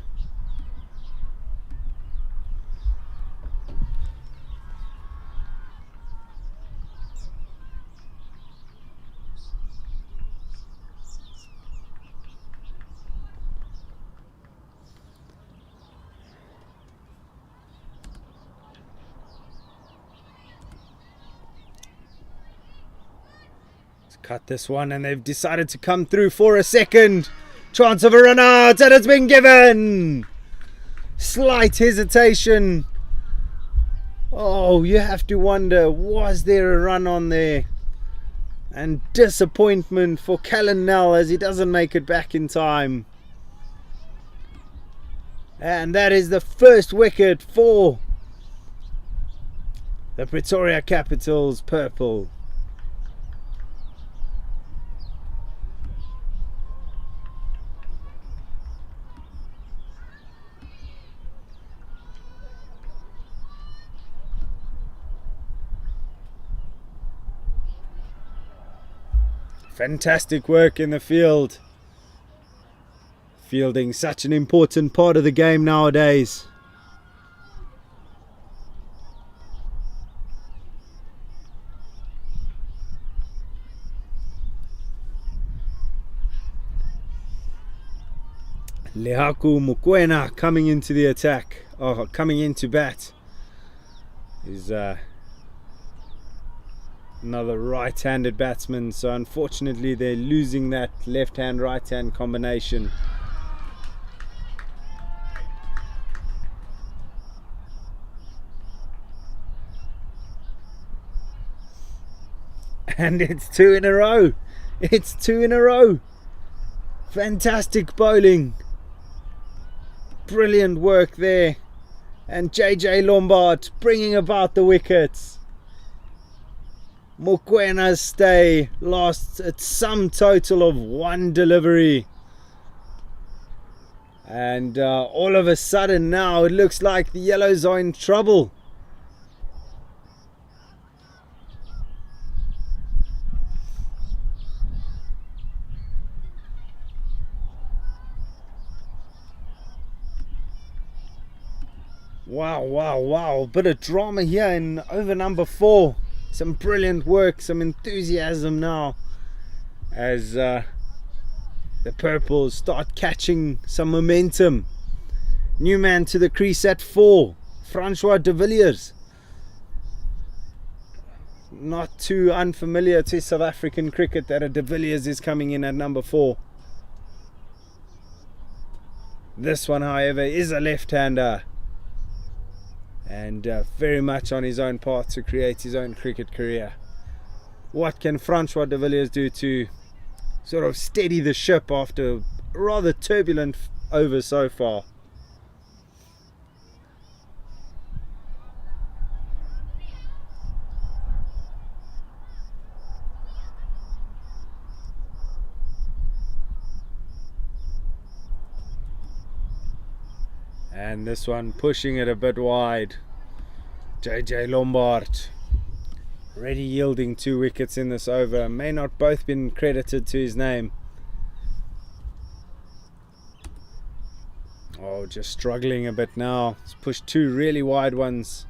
Let's cut this one, and they've decided to come through for a second. Chance of a run out, and it's been given. Slight hesitation. Oh, you have to wonder, was there a run on there? And disappointment for Callan Nell as he doesn't make it back in time. And that is the first wicket for the Pretoria Capitals purple. Fantastic work in the field. Fielding such an important part of the game nowadays. Lehaku Mokoena coming into the attack, coming into bat, is another right-handed batsman, so unfortunately they're losing that left-hand right-hand combination. And it's 2 in a row. It's 2 in a row. Fantastic bowling. Brilliant work there. And JJ Lombard bringing about the wickets. Mokwena's stay lasts at some total of 1 delivery. And all of a sudden now it looks like the Yellows are in trouble. Wow. Bit of drama here in over number 4. Some brilliant work, some enthusiasm now as the purples start catching some momentum. New man to the crease at 4, Francois de Villiers. Not too unfamiliar to South African cricket that a de Villiers is coming in at number 4. This one, however, is a left-hander. And very much on his own path to create his own cricket career. What can Francois de Villiers do to sort of steady the ship after a rather turbulent over so far? And this one pushing it a bit wide. JJ Lombard already yielding 2 wickets in this over. May not both been credited to his name. Oh, just struggling a bit now. He's pushed 2 really wide ones.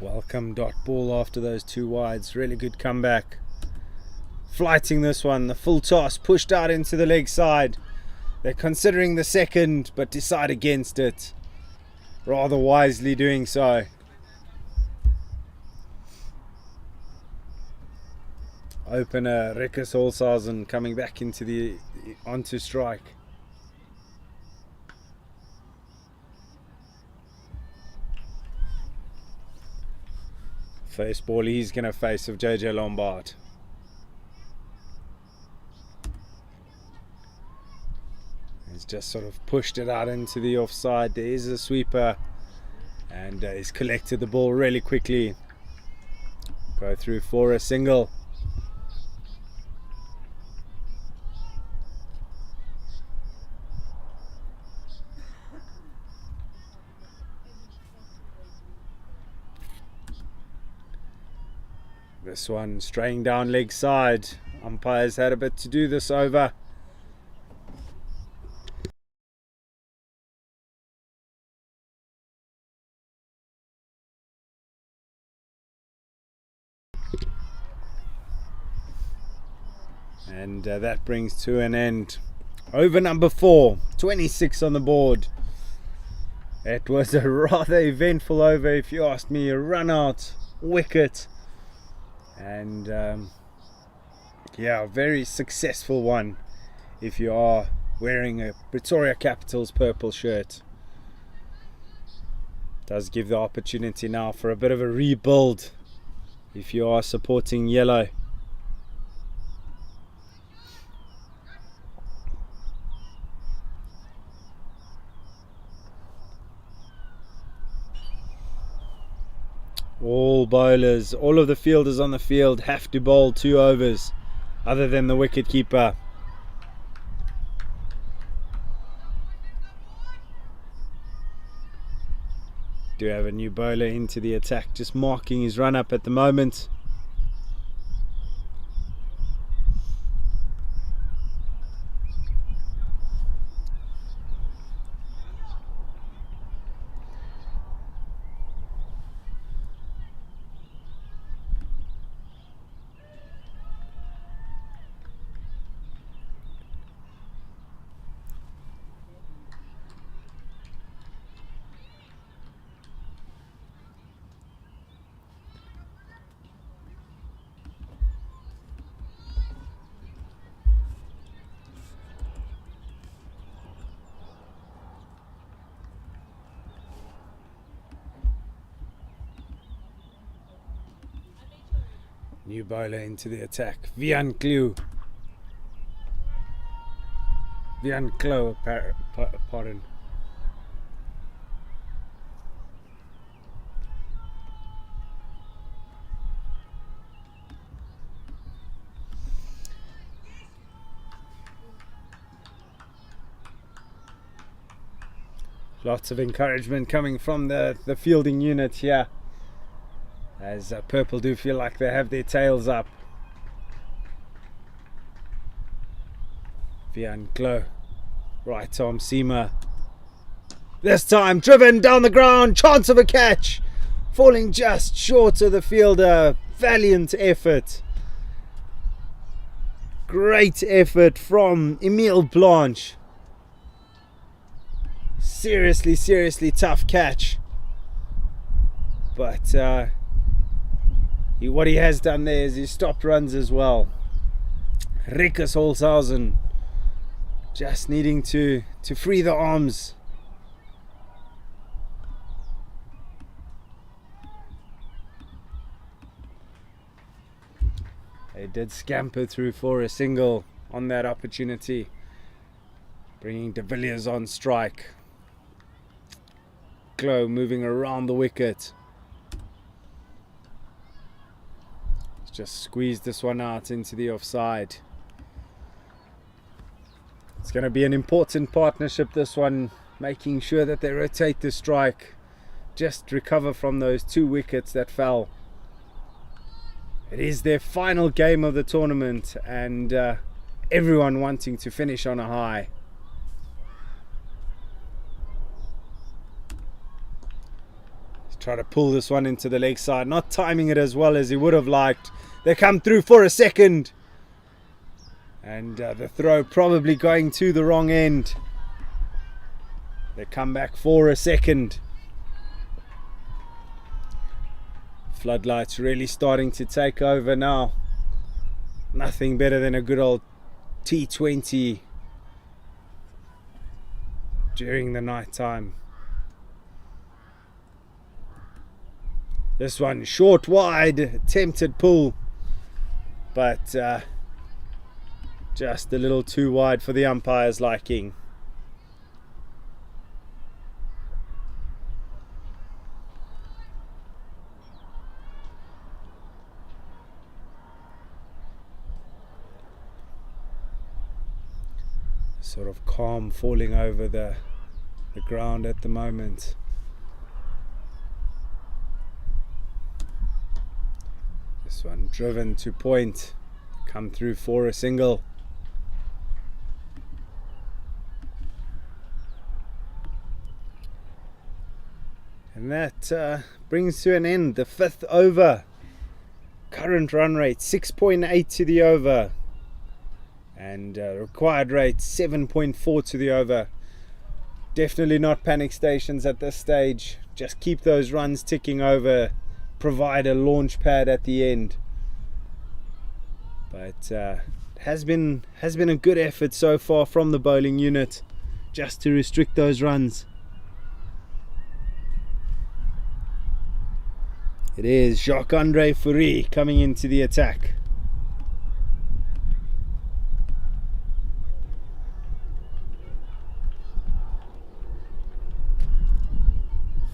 Welcome dot ball after those 2 wides. Really good comeback. Flighting this one. The full toss pushed out into the leg side. They're considering the second but decide against it. Rather wisely doing so. opener Rikus Holshausen coming back onto strike. First ball he's going to face of JJ Lombard. He's just sort of pushed it out into the offside. There is a sweeper, and he's collected the ball really quickly. Go through for a single. This one straying down leg side. Umpires had a bit to do this over. And that brings to an end over number 4, 26 on the board. It was a rather eventful over, if you ask me. A run out, wicket, and yeah, a very successful one if you are wearing a Pretoria Capitals purple shirt. Does give the opportunity now for a bit of a rebuild if you are supporting yellow. All bowlers, all of the fielders on the field have to bowl 2 overs, other than the wicket keeper. Do have a new bowler into the attack, just marking his run up at the moment. New bowler into the attack. Vian Clew. Pardon. Lots of encouragement coming from the fielding unit here, as Purple do feel like they have their tails up. Vian Glow, right arm seamer. This time driven down the ground, chance of a catch. Falling just short of the fielder. Valiant effort. Great effort from Emile Blanche. Seriously tough catch. But what he has done there is he stopped runs as well. Rikus Holshausen just needing to free the arms. They did scamper through for a single on that opportunity, bringing De Villiers on strike. Glow moving around the wicket. Just squeezed this one out into the offside. It's going to be an important partnership, this one, making sure that they rotate the strike, just recover from those 2 wickets that fell. It is their final game of the tournament, and everyone wanting to finish on a high. Try to pull this one into the leg side, not timing it as well as he would have liked. They come through for a second, and the throw probably going to the wrong end. They come back for a second. Floodlights really starting to take over now. Nothing better than a good old T20 during the night time. This one short wide, attempted pull, but just a little too wide for the umpire's liking. Sort of calm falling over the ground at the moment. This one driven to point, come through for a single. And that brings to an end the 5th over. Current run rate 6.8 to the over, and required rate 7.4 to the over. Definitely not panic stations at this stage. Just keep those runs ticking over. Provide a launch pad at the end. But has been a good effort so far from the bowling unit, just to restrict those runs. It is Jacques-Andre Fourie coming into the attack.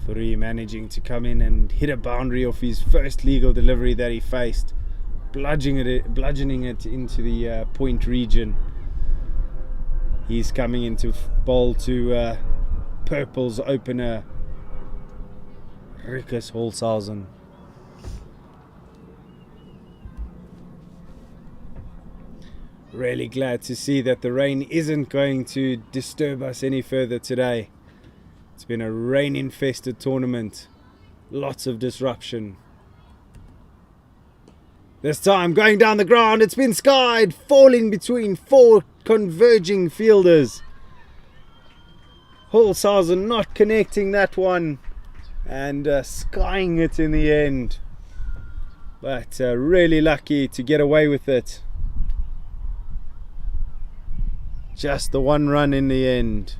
Fourie managing to come in and hit a boundary off his first legal delivery that he faced, bludgeoning it into the point region. He's coming into bowl to Purple's opener, Rikus Holshausen. Really glad to see that the rain isn't going to disturb us any further today. It's been a rain-infested tournament. Lots of disruption. This time going down the ground, it's been skied, falling between 4 converging fielders. Holshausen not connecting that one and skying it in the end. But really lucky to get away with it. Just the 1 run in the end.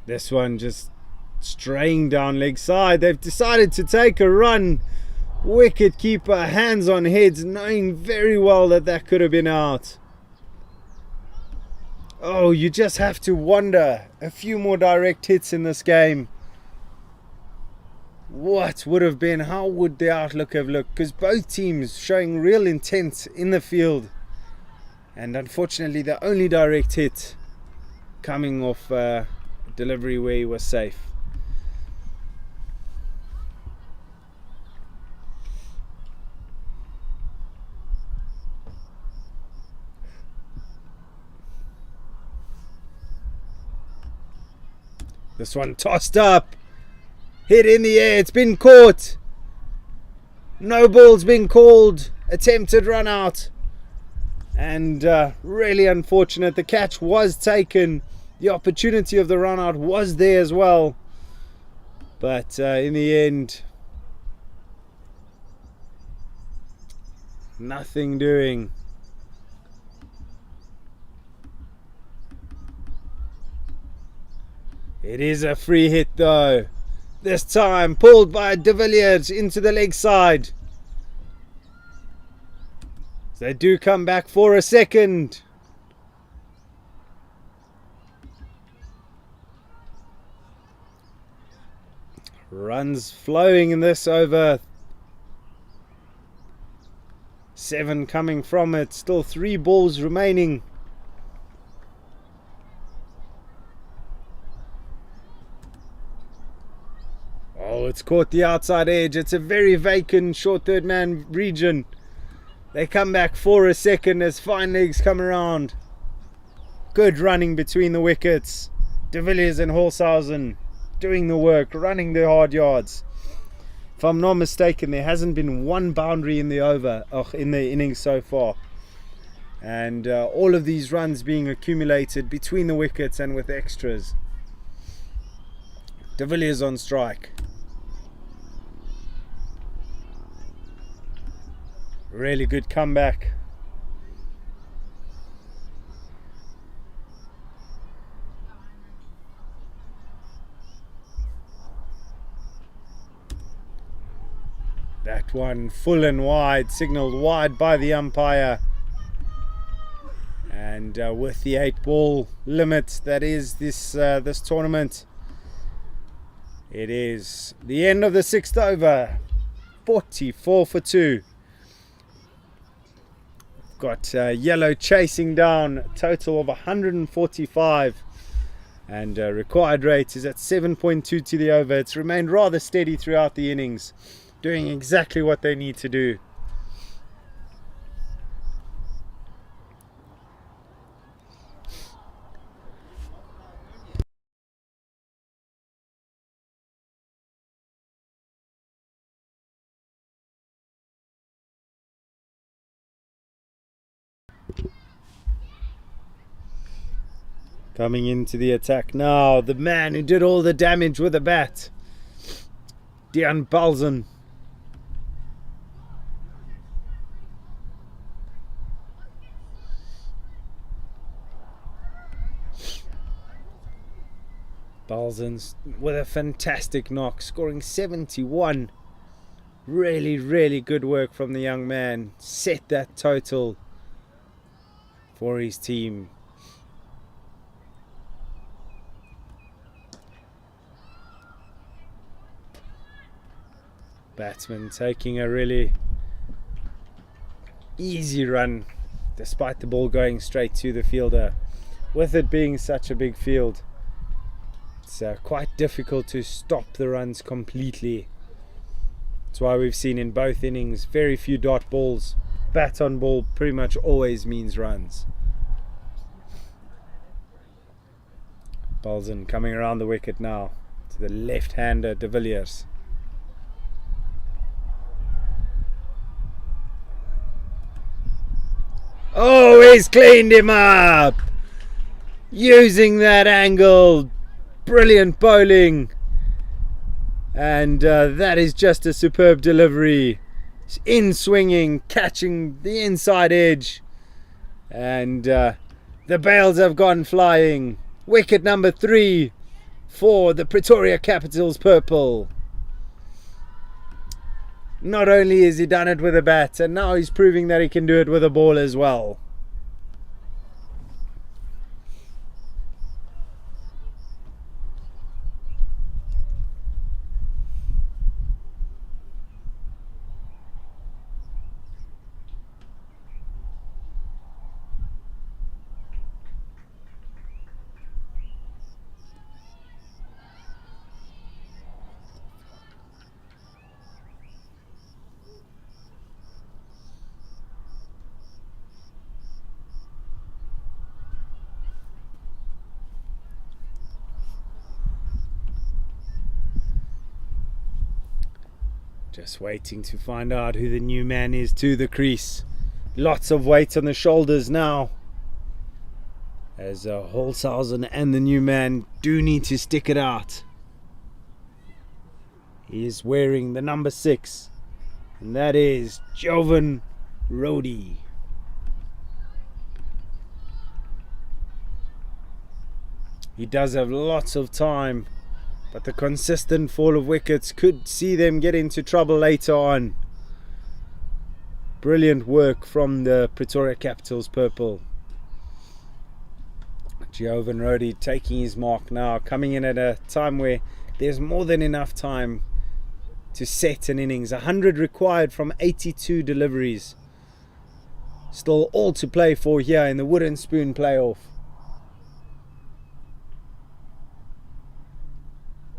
This one just straying down leg side. They've decided to take a run. Wicket keeper hands on heads, knowing very well that that could have been out. Oh, you just have to wonder, a few more direct hits in this game, what would have been, how would the outlook have looked? Because both teams showing real intent in the field, and unfortunately the only direct hit coming off delivery where he was safe. This one tossed up, hit in the air, it's been caught. No ball's been called, attempted run out, and really unfortunate. The catch was taken, the opportunity of the run out was there as well, but in the end, nothing doing. It is a free hit though. This time pulled by De Villiers into the leg side. They do come back for a second. Runs flowing in this over. 7 coming from it. Still 3 balls remaining. Oh, it's caught the outside edge. It's a very vacant short third man region. They come back for a second as fine legs come around. Good running between the wickets. De Villiers and Holshausen doing the work, running the hard yards. If I'm not mistaken, there hasn't been one boundary in the over, in the innings so far. and all of these runs being accumulated between the wickets and with extras. De Villiers on strike. Really good comeback. That one full and wide, signalled wide by the umpire. And with the 8-ball limit that is this tournament, it is the end of the 6th over. 44 for 2. Got yellow chasing down, a total of 145, and required rate is at 7.2 to the over. It's remained rather steady throughout the innings, doing exactly what they need to do. Coming into the attack now, the man who did all the damage with a bat, Dean Balzen. Balzen's with a fantastic knock, scoring 71. Really good work from the young man. Set that total for his team. Batsman taking a really easy run despite the ball going straight to the fielder. With it being such a big field, it's quite difficult to stop the runs completely. That's why we've seen in both innings very few dot balls. Bat on ball pretty much always means runs. Balzen coming around the wicket now to the left-hander De Villiers. Oh, he's cleaned him up! Using that angle. Brilliant bowling. And that is just a superb delivery. In swinging, catching the inside edge. And the bails have gone flying. Wicket number 3 for the Pretoria Capitals purple. Not only has he done it with a bat, and now he's proving that he can do it with a ball as well. Just waiting to find out who the new man is to the crease. Lots of weight on the shoulders now, as Holzhausen and the new man do need to stick it out. He is wearing the number 6, and that is Jovan Rodi. He does have lots of time, but the consistent fall of wickets could see them get into trouble later on. Brilliant work from the Pretoria Capitals purple. Jovan Rodi taking his mark now, coming in at a time where there's more than enough time to set an innings. 100 required from 82 deliveries. Still all to play for here in the wooden spoon playoff.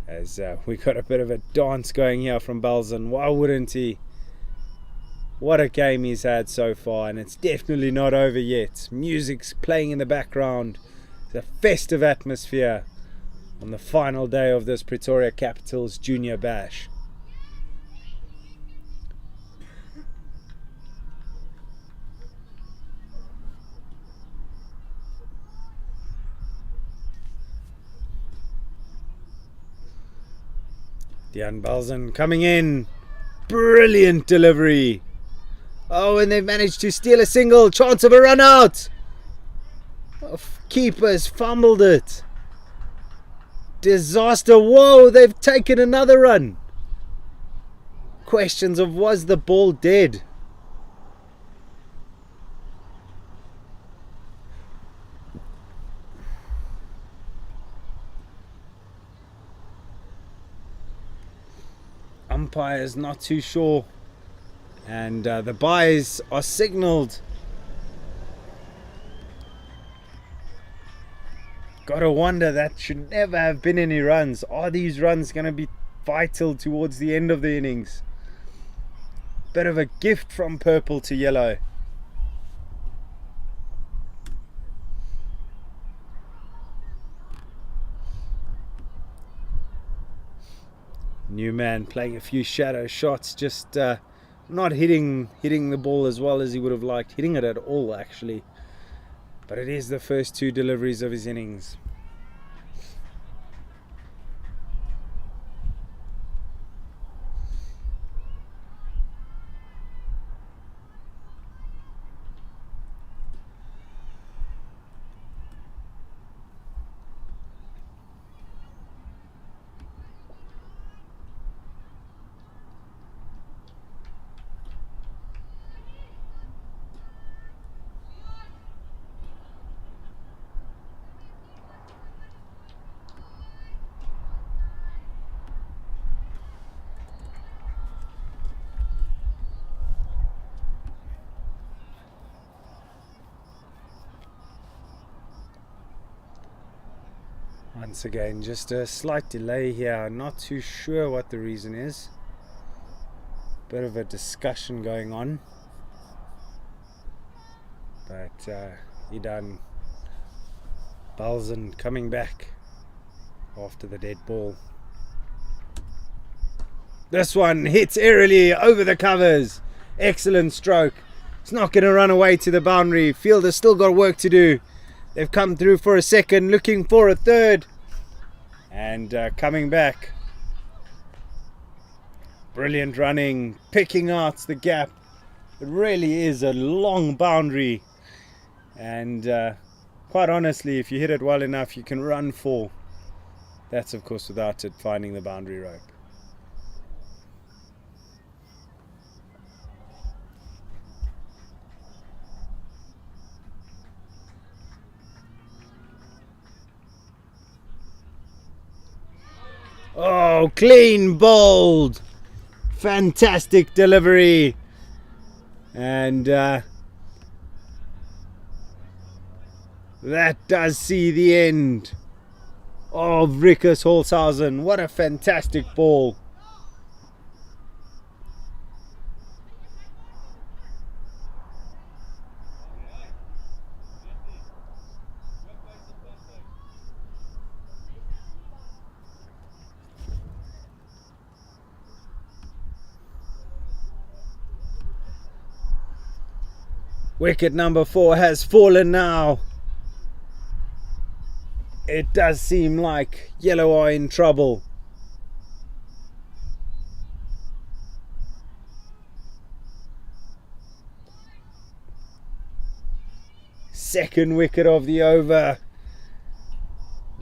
As we got a bit of a dance going here from Balzen. Why wouldn't he? What a game he's had so far, and it's definitely not over yet. Music's playing in the background. It's a festive atmosphere on the final day of this Pretoria Capitals Junior Bash. Dejan Balzen coming in. Brilliant delivery. Oh, and they've managed to steal a single. Chance of a run out. Oh, keepers fumbled it. Disaster. Whoa, they've taken another run. Questions of, was the ball dead? Umpires not too sure, and the byes are signalled. Gotta wonder, that should never have been any runs. Are these runs going to be vital towards the end of the innings? Bit of a gift from purple to yellow. New man playing a few shadow shots, just not hitting the ball as well as he would have liked, hitting it at all actually. But it is the first two deliveries of his innings. Once again, just a slight delay here. Not too sure what the reason is. Bit of a discussion going on. But Dejan Balzen coming back after the dead ball. This one hits aerially over the covers. Excellent stroke. It's not going to run away to the boundary. Fielder's still got work to do. They've come through for a second, looking for a third. And coming back. Brilliant running, picking out the gap. It really is a long boundary. And quite honestly, if you hit it well enough, you can run for. That's of course without it finding the boundary rope. Oh, clean bowled. Fantastic delivery. And that does see the end of Rikus Holzhausen. What a fantastic ball. Wicket number 4 has fallen now. It does seem like yellow are in trouble. Second wicket of the over.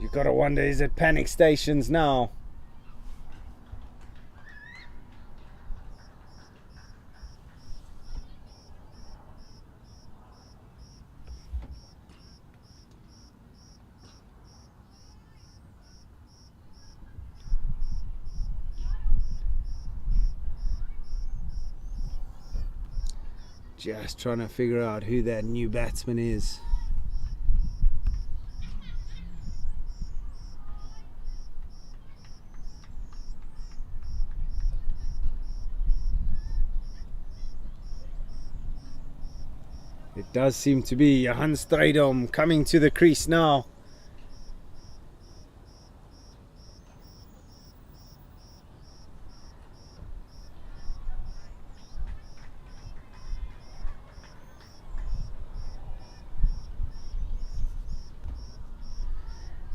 You've got to wonder, is it panic stations now? Just trying to figure out who that new batsman is. It does seem to be Johan Strydom coming to the crease now.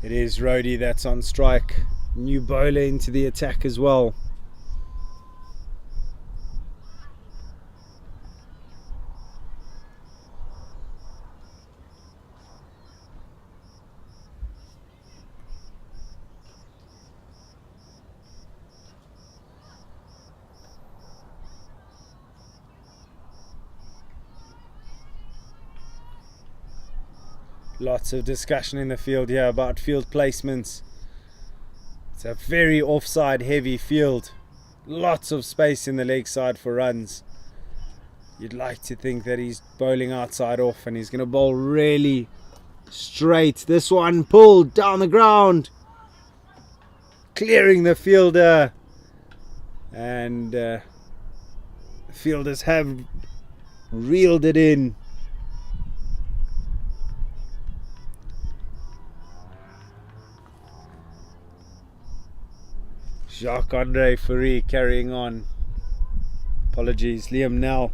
It is Rhodey that's on strike. New bowler into the attack as well. Lots of discussion in the field here about field placements. It's a very offside heavy field. Lots of space in the leg side for runs. You'd like to think that he's bowling outside off and he's going to bowl really straight. This one pulled down the ground, clearing the fielder, and the fielders have reeled it in. Jacques-Andre Fourie carrying on. Apologies, Liam Nell.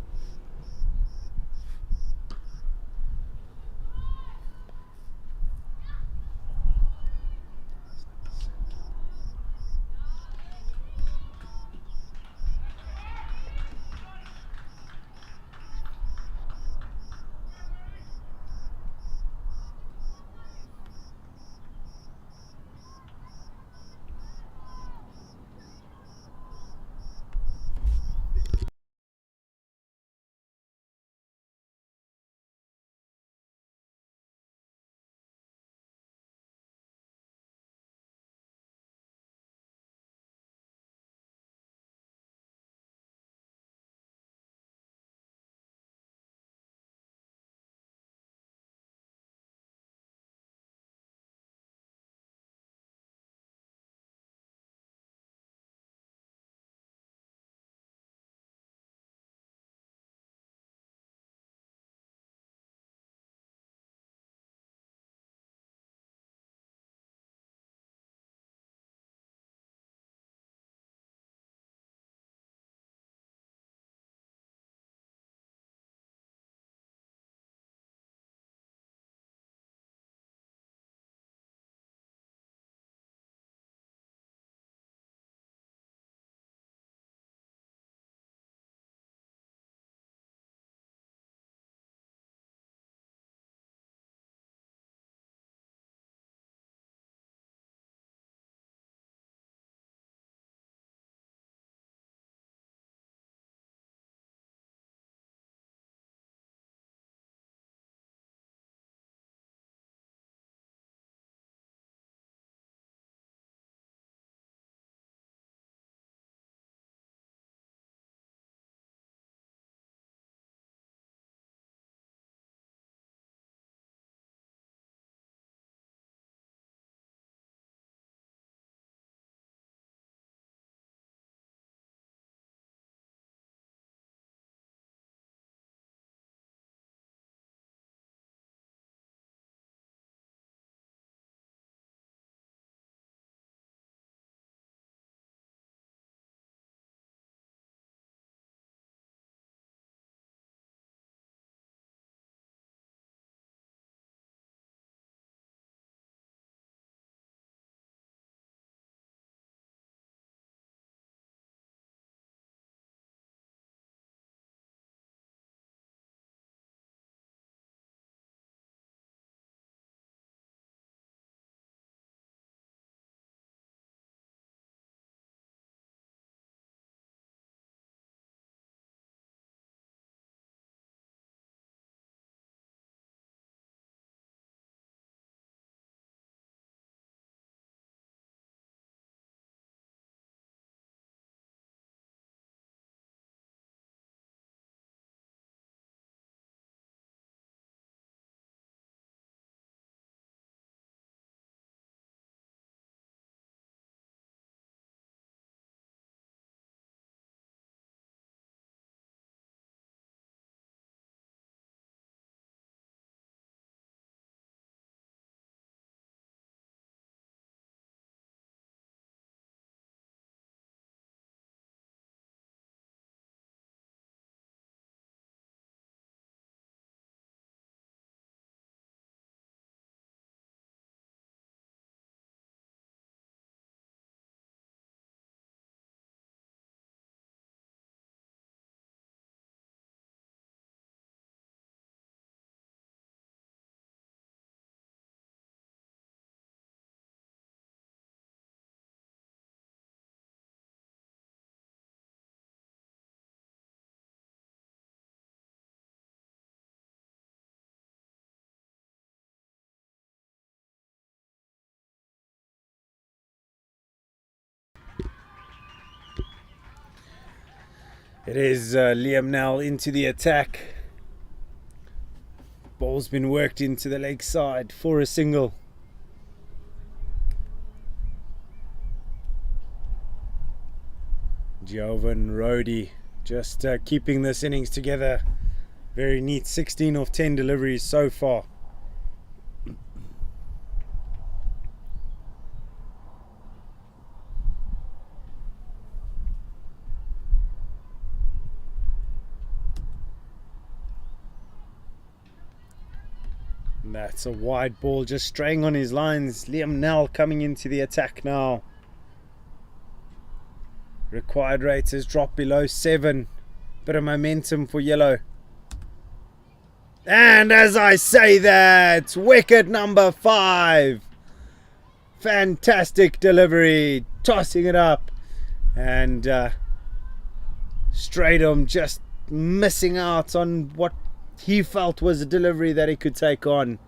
It is Liam Nell into the attack. Ball's been worked into the leg side for a single. Jovan Rhodey just keeping this innings together. Very neat 16 of 10 deliveries so far. That's a wide ball just straying on his lines. Liam Nell coming into the attack now. Required rate has dropped below 7. Bit of momentum for yellow. And as I say that, wicket number 5. Fantastic delivery. Tossing it up. And Stratham just missing out on what he felt was a delivery that he could take on.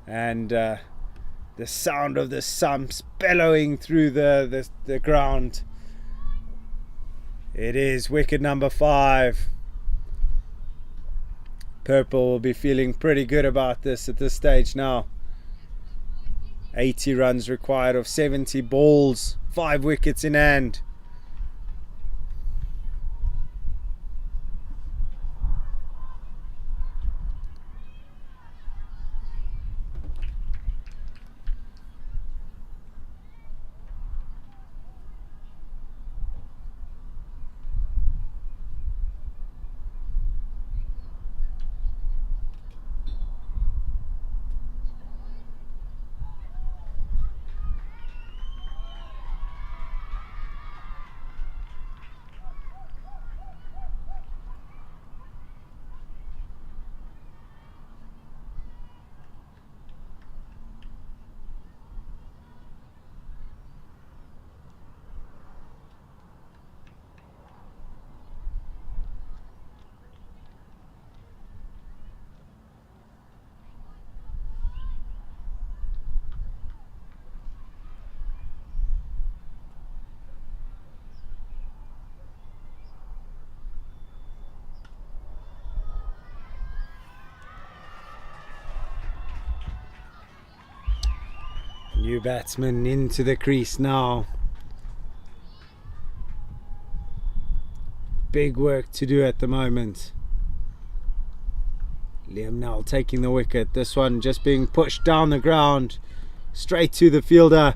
And the sound of the sumps bellowing through the ground. It is wicket number 5. Purple will be feeling pretty good about this at this stage now. 80 runs required of 70 balls. 5 wickets in hand. New batsman into the crease now. Big work to do at the moment. Liam Nell taking the wicket. This one just being pushed down the ground. Straight to the fielder.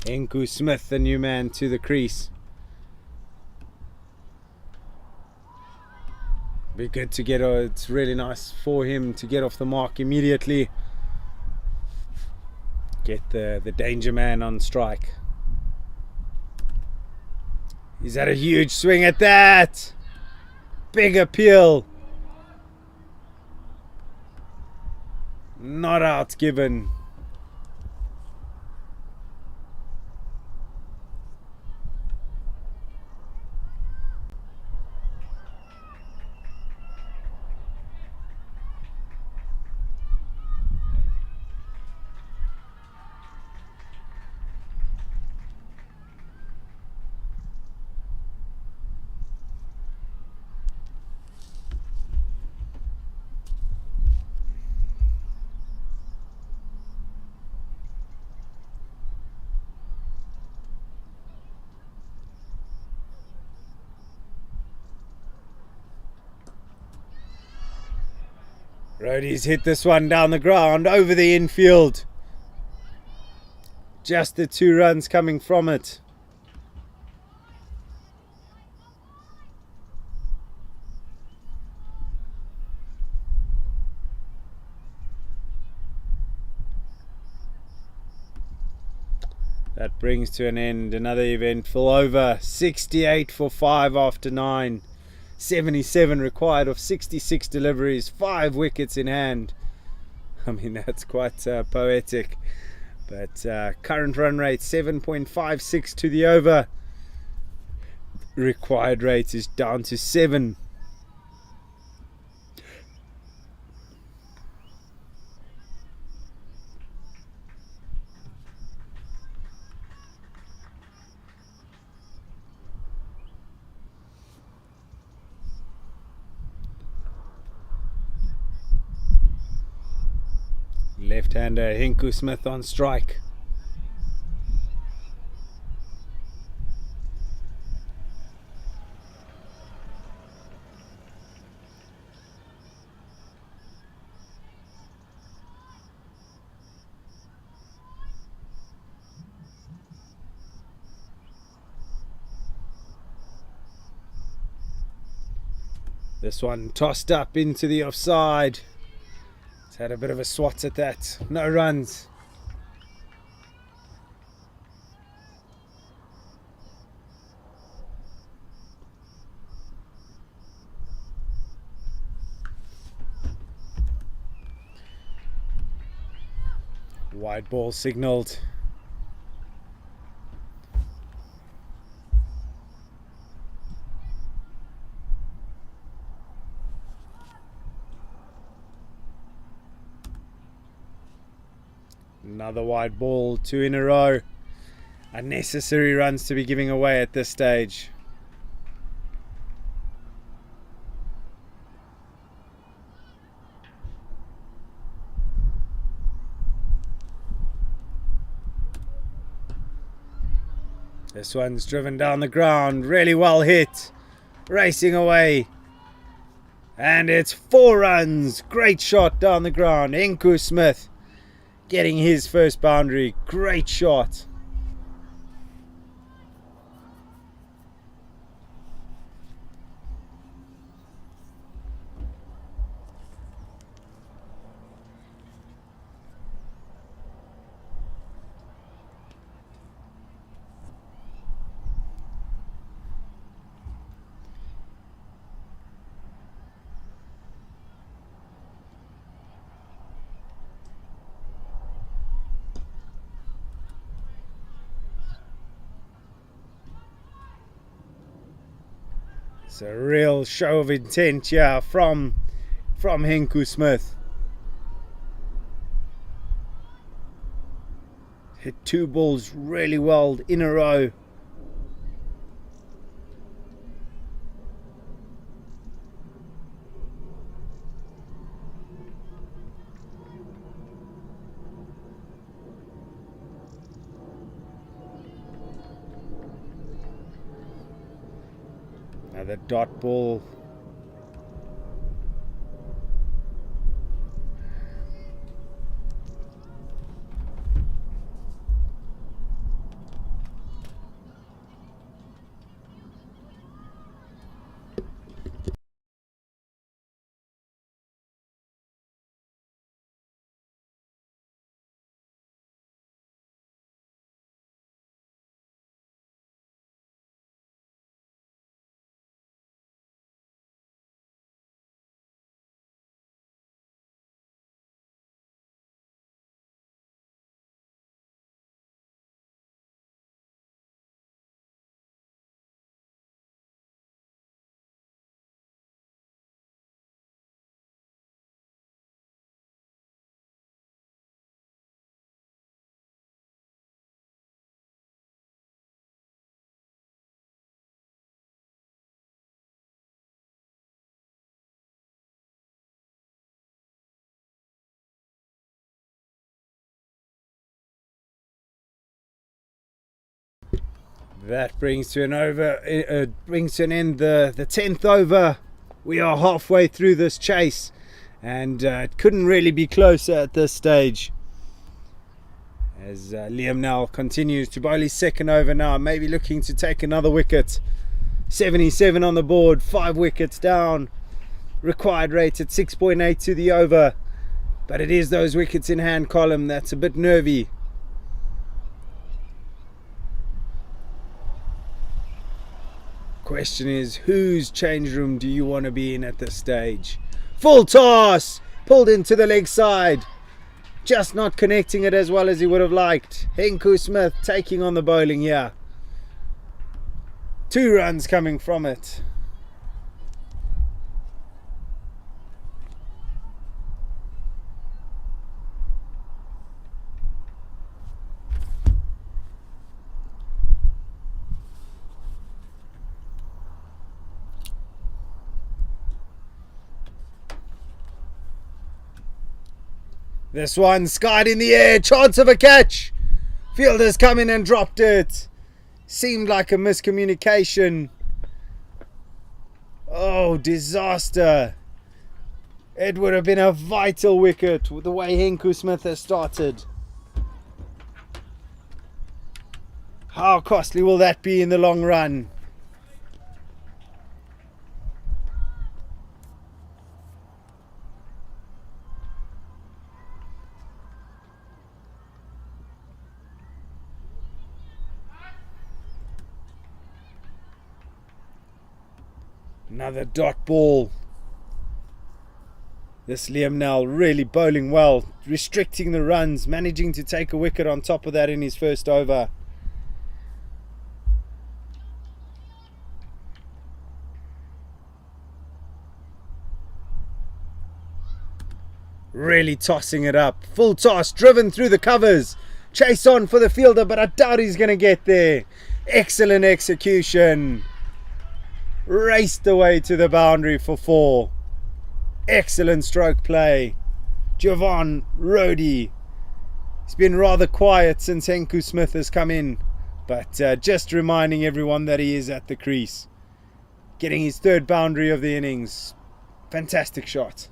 Enku Smith, the new man, to the crease. Be good to get, it's really nice for him to get off the mark immediately. Get the danger man on strike. He's had a huge swing at that. Big appeal. Not out given. Rhodey's hit this one down the ground, over the infield. Just the 2 runs coming from it. That brings to an end another eventful over. 68 for 5 after 9. 77 required of 66 deliveries, 5 wickets in hand. I mean, that's quite poetic. But current run rate 7.56 to the over. Required rate is down to 7. Left-hander Hinku Smith on strike. This one tossed up into the offside. It's had a bit of a swat at that. No runs. Wide ball signalled. Another wide ball, 2 in a row. Unnecessary runs to be giving away at this stage. This one's driven down the ground, really well hit, racing away. And it's 4 runs, great shot down the ground. Hinku Smith getting his first boundary, great shot. It's a real show of intent here from Hinku Smith. Hit 2 balls really well in a row. Another dot ball. That brings to an end the 10th over. We are halfway through this chase, and it couldn't really be closer at this stage. As Liam now continues to bowl his second over now, maybe looking to take another wicket. 77 on the board, 5 wickets down. Required rate at 6.8 to the over, but it is those wickets in hand column that's a bit nervy. Question is, whose change room do you want to be in at this stage? Full toss, pulled into the leg side, just not connecting it as well as he would have liked. Hinku Smith taking on the bowling here. 2 runs coming from it. This one skied in the air, chance of a catch. Fielder's come in and dropped it. Seemed like a miscommunication. Oh, disaster. It would have been a vital wicket with the way Henku Smith has started. How costly will that be in the long run? Another dot ball. This Liam Nell really bowling well, restricting the runs, managing to take a wicket on top of that in his first over. Really tossing it up. Full toss, driven through the covers. Chase on for the fielder, but I doubt he's going to get there. Excellent execution. Raced away to the boundary for 4. Excellent stroke play. Javon Rhodey. He's been rather quiet since Henku Smith has come in, but just reminding everyone that he is at the crease. Getting his 3rd boundary of the innings. Fantastic shot.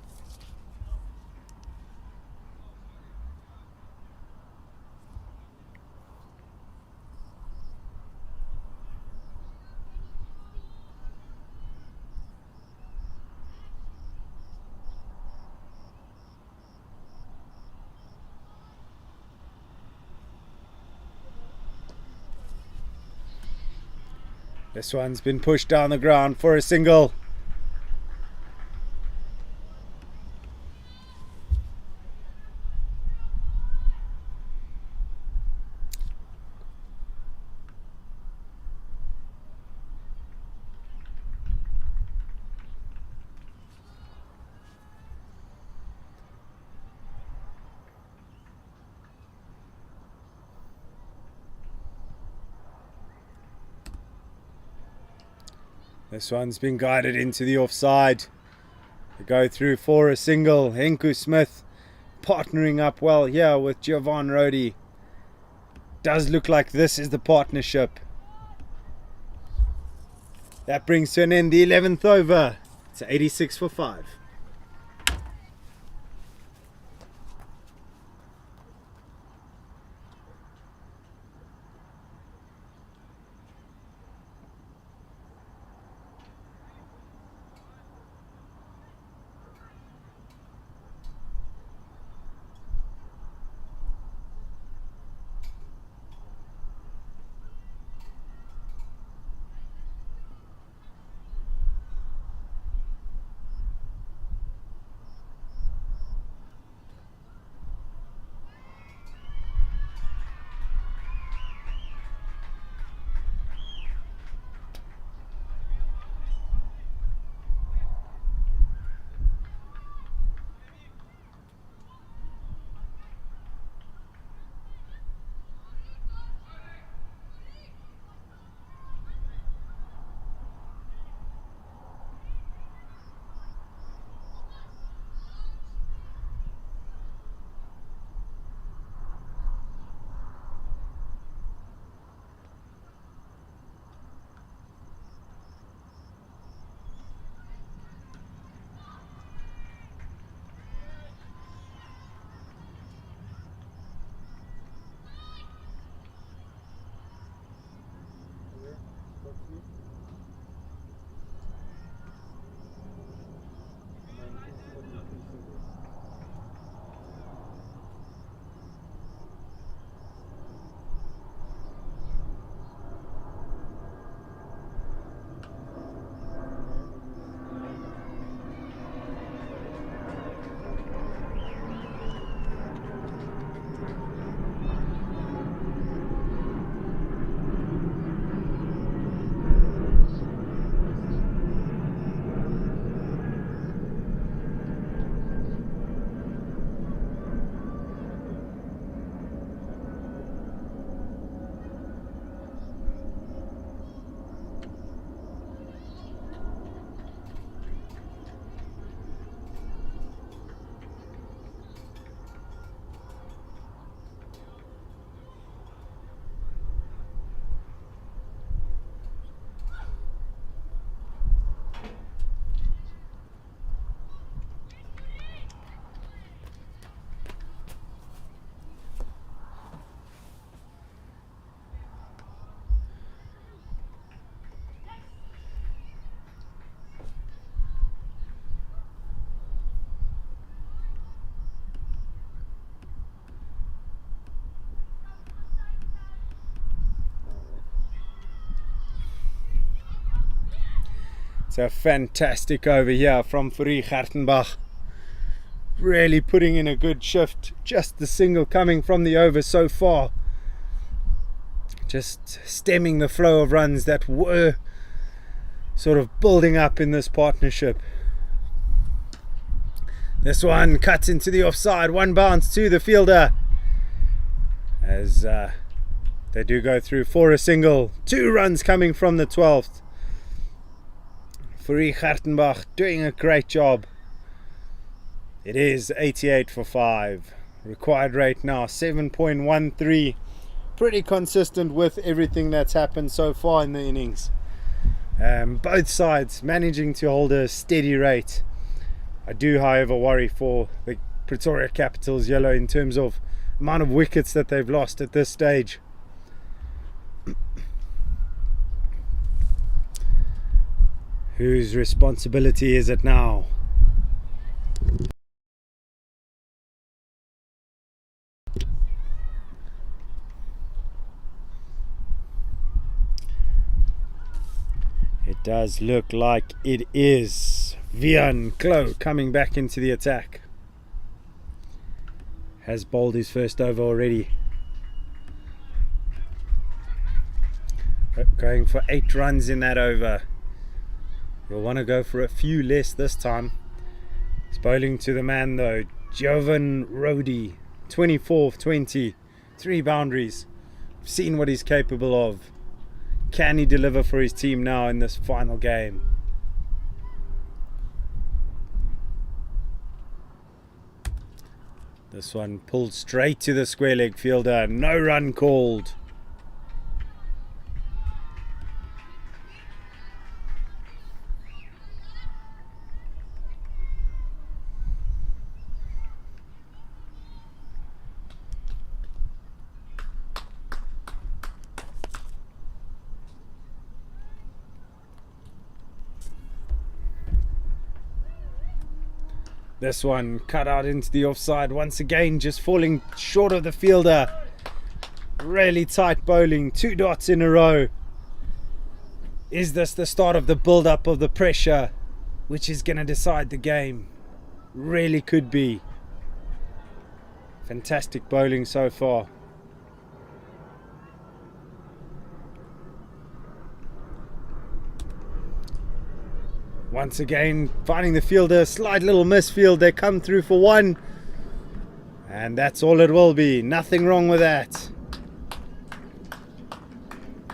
This one's been pushed down the ground for a single. This one's been guided into the offside. They go through for a single. Henku Smith partnering up well here with Javon Rhodey. Does look like this is the partnership. That brings to an end the 11th over. It's 86 for 5. It's a fantastic over here from Fourie Gartenbach. Really putting in a good shift. Just the single coming from the over so far. Just stemming the flow of runs that were sort of building up in this partnership. This one cuts into the offside. One bounce to the fielder. As they do go through for a single. 2 runs coming from the 12th. Fourie Gartenbach doing a great job. It is 88 for 5. Required rate now 7.13. Pretty consistent with everything that's happened so far in the innings. Both sides managing to hold a steady rate. I do, however, worry for the Pretoria Capitals yellow in terms of amount of wickets that they've lost at this stage. Whose responsibility is it now? It does look like it is Vian Klo coming back into the attack. Has bowled his first over already. Going for 8 runs in that over. You'll want to go for a few less this time. He's bowling to the man though, Jovan Rodi, 24 of 20, 3 boundaries. I've seen what he's capable of. Can he deliver for his team now in this final game? This one pulled straight to the square leg fielder. No run called. This one cut out into the offside once again, just falling short of the fielder. Really tight bowling, 2 dots in a row. Is this the start of the build-up of the pressure, which is going to decide the game? Really could be. Fantastic bowling so far. Once again, finding the fielder, slight little misfield. They come through for 1. And that's all it will be. Nothing wrong with that.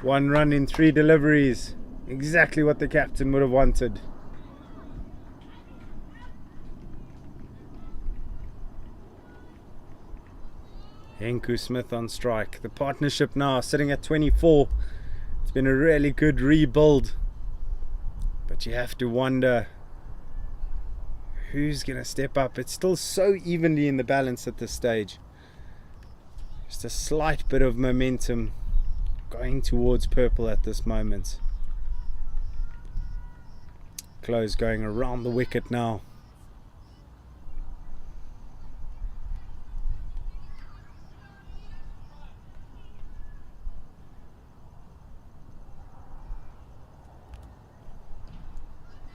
1 run in 3 deliveries. Exactly what the captain would have wanted. Henku Smith on strike. The partnership now sitting at 24. It's been a really good rebuild. But you have to wonder who's going to step up. It's still so evenly in the balance at this stage. Just a slight bit of momentum going towards purple at this moment. Close going around the wicket now.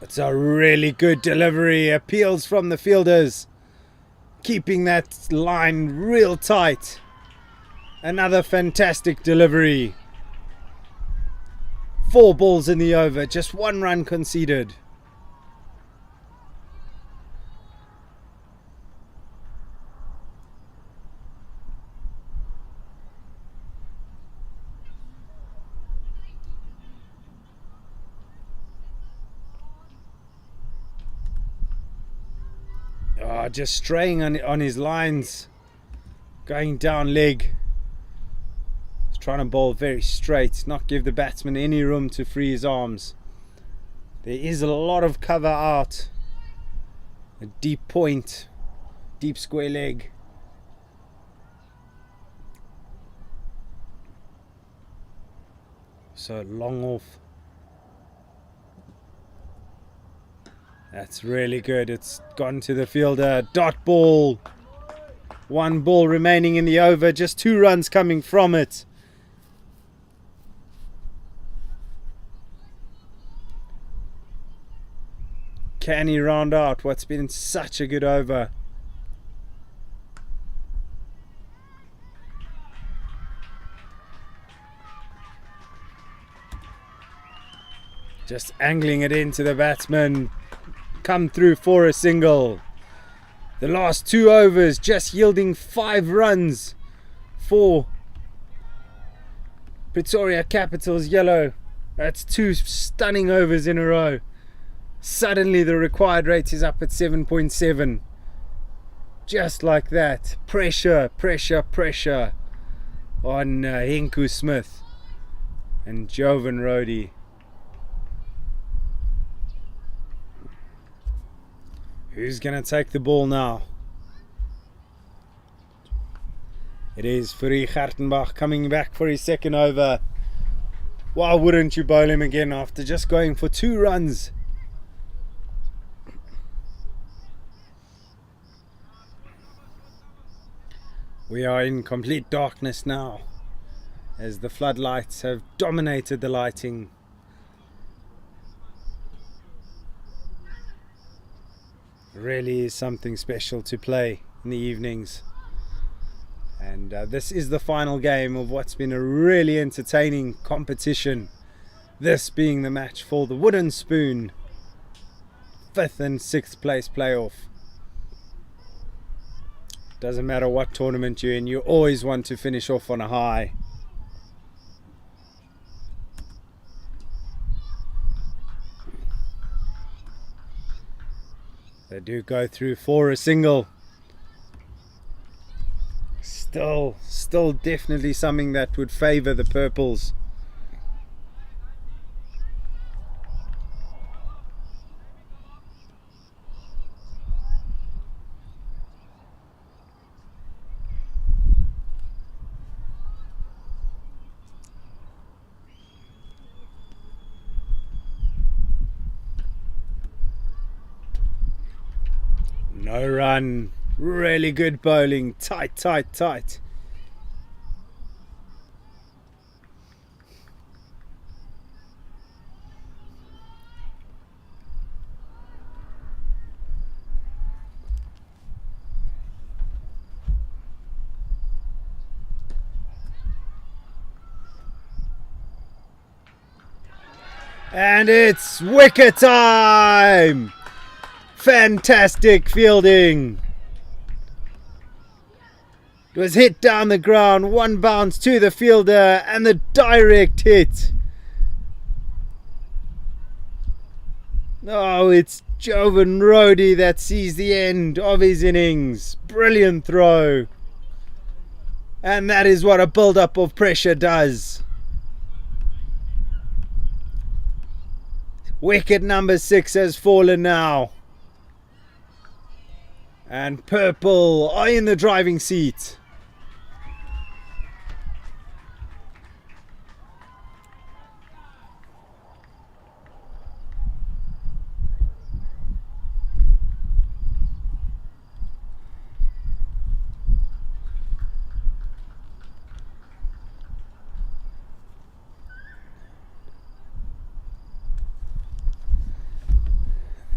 It's a really good delivery. Appeals from the fielders. Keeping that line real tight. Another fantastic delivery. 4 balls in the over. Just 1 run conceded. Just straying on his lines, going down leg. He's trying to bowl very straight, not give the batsman any room to free his arms. There is a lot of cover out. A deep point, deep square leg. So long off. That's really good. It's gone to the fielder. Dot ball. 1 ball remaining in the over. Just 2 runs coming from it. Can he round out what's been such a good over? Just angling it into the batsman. Come through for a single. The last 2 overs just yielding 5 runs for Pretoria Capital's yellow. That's 2 stunning overs in a row. Suddenly the required rate is up at 7.7. Just like that. Pressure, pressure, pressure on Hinku Smith and Jovan Rodi. Who's going to take the ball now? It is Fourie Gartenbach coming back for his second over. Why wouldn't you bowl him again after just going for 2 runs? We are in complete darkness now, as the floodlights have dominated the lighting. Really is something special to play in the evenings. And this is the final game of what's been a really entertaining competition. This being the match for the Wooden Spoon 5th and 6th place playoff. Doesn't matter what tournament you're in, you always want to finish off on a high. They do go through for a single. Still definitely something that would favour the purples. No run. Really good bowling. Tight, tight, tight. And it's wicket time! Fantastic fielding. It was hit down the ground, 1 bounce to the fielder, and the direct hit. Oh, it's Jovan Rodi that sees the end of his innings. Brilliant throw. And that is what a build-up of pressure does. Wicket number 6 has fallen now. And purple are in the driving seat.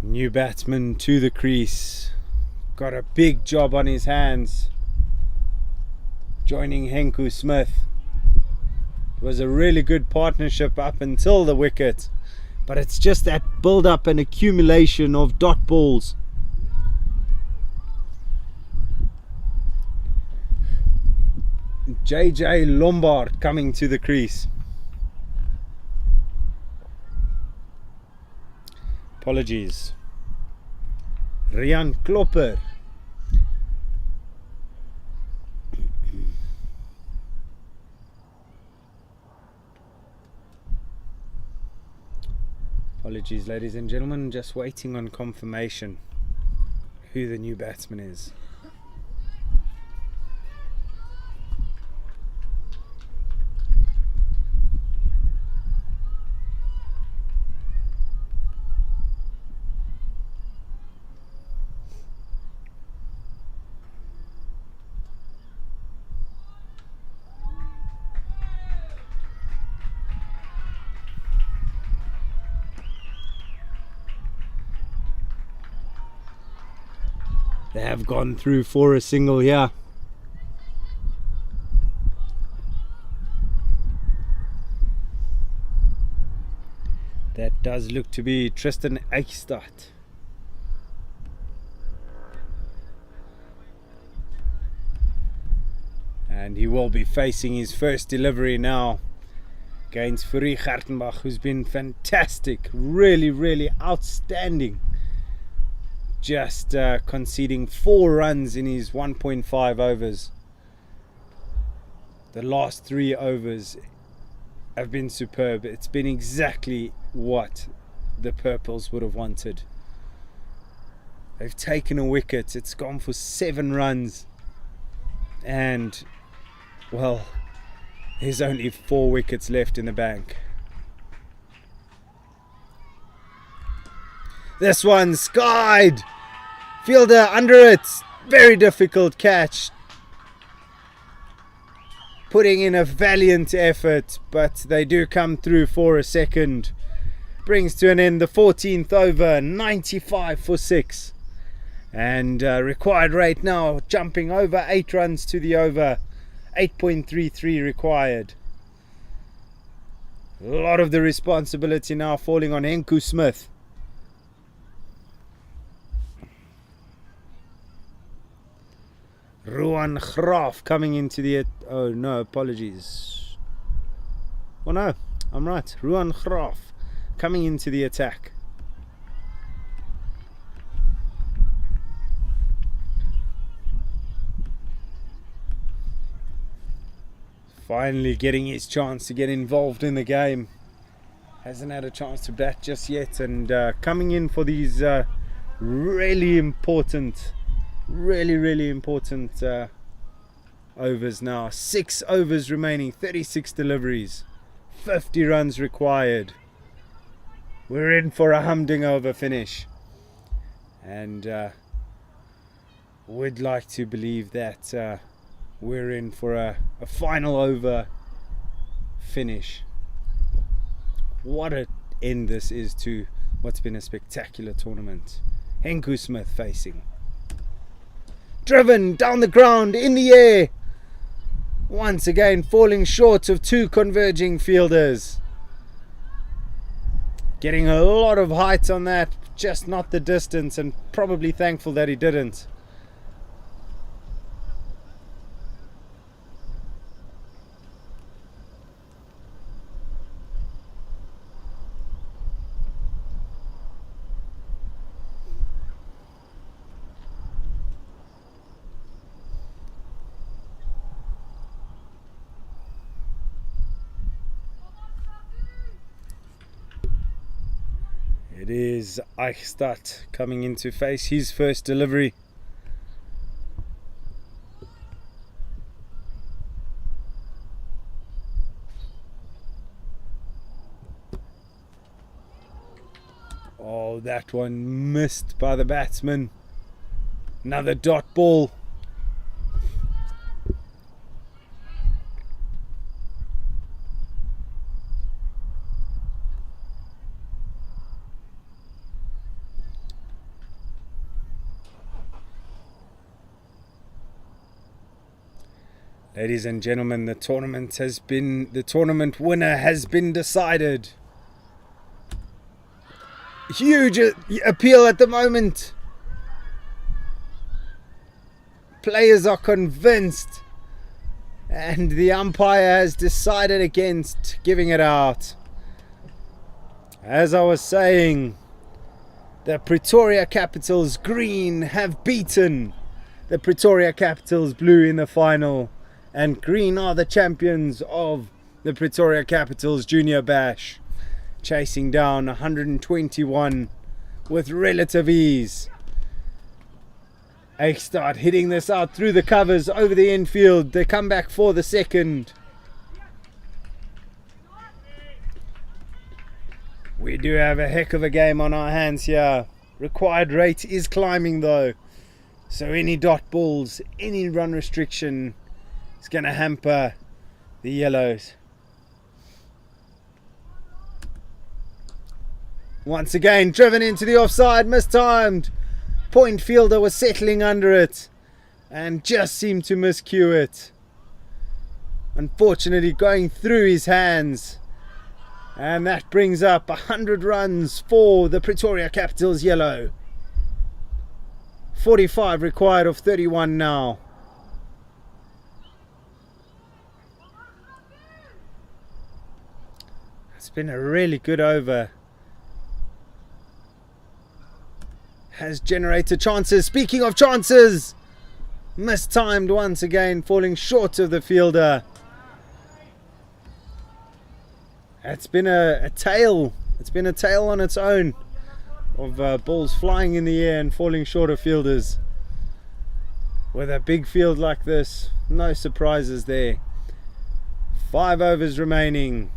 New batsman to the crease. Got a big job on his hands. Joining Hinku Smith. It was a really good partnership up until the wicket. But it's just that build up and accumulation of dot balls. JJ Lombard coming to the crease. Apologies. Rian Klopper. Apologies, ladies and gentlemen, just waiting on confirmation who the new batsman is. They have gone through for a single here. That does look to be Tristan Eichstadt. And he will be facing his first delivery now against Fourie Gartenbach, who's been fantastic, really outstanding. Just conceding 4 runs in his 1.5 overs. The last 3 overs have been superb. It's been exactly what the Purples would have wanted. They've taken a wicket. It's gone for 7 runs. And, well, there's only 4 wickets left in the bank. This one skied. Fielder under it. Very difficult catch. Putting in a valiant effort, but they do come through for a second. Brings to an end the 14th over, 95 for 6. And required rate now jumping over 8 runs to the over. 8.33 required. A lot of the responsibility now falling on Henku Smith. Ruan Graaf coming into the... Oh no, apologies. Oh no, I'm right. Ruan Graaf coming into the attack. Finally getting his chance to get involved in the game. Hasn't had a chance to bat just yet, and coming in for these really important overs now. 6 overs remaining, 36 deliveries, 50 runs required. We're in for a humdinger of a finish, and would like to believe that we're in for a final over finish. What an end this is to what's been a spectacular tournament. Henku Smith facing. Driven down the ground, in the air. Once again falling short of 2 converging fielders. Getting a lot of height on that, just not the distance, and probably thankful that he didn't. It is Eichstadt coming in to face his first delivery. Oh, that one missed by the batsman. Another dot ball. Ladies and gentlemen, the tournament winner has been decided. Huge appeal at the moment. Players are convinced, and the umpire has decided against giving it out. As I was saying, the Pretoria Capitals green have beaten the Pretoria Capitals blue in the final. And green are the champions of the Pretoria Capitals Junior Bash, chasing down 121 with relative ease. Eichstadt hitting this out through the covers over the infield. They come back for the second. We do have a heck of a game on our hands here. Required rate is climbing though, so any dot balls, any run restriction, it's going to hamper the yellows. Once again, driven into the offside, mistimed. point fielder was settling under it and just seemed to miscue it. Unfortunately, going through his hands. And that brings up 100 runs for the Pretoria Capitals yellow. 45 required of 31 now. It's been a really good over. Has generated chances. Speaking of chances, mistimed once again, falling short of the fielder. It's been a tale. It's been a tale on its own of balls flying in the air and falling short of fielders. With a big field like this, no surprises there. 5 overs remaining,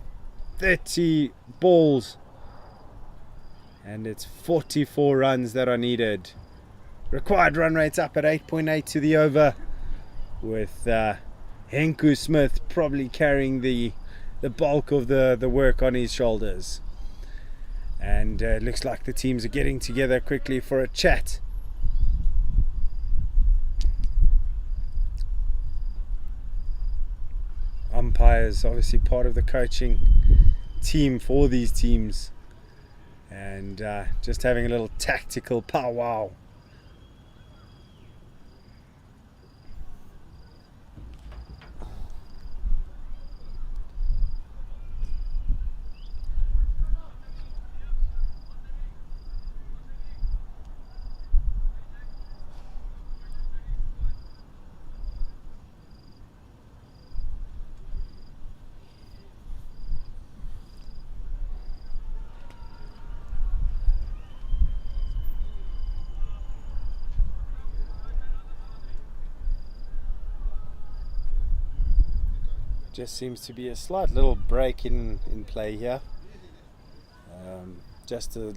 30 balls, and it's 44 runs that are needed. Required run rates up at 8.8 to the over, with Henku Smith probably carrying the bulk of the work on his shoulders. And it looks like the teams are getting together quickly for a chat. Umpires obviously part of the coaching team for these teams, and just having a little tactical powwow. Just seems to be a slight little break in play here. Just a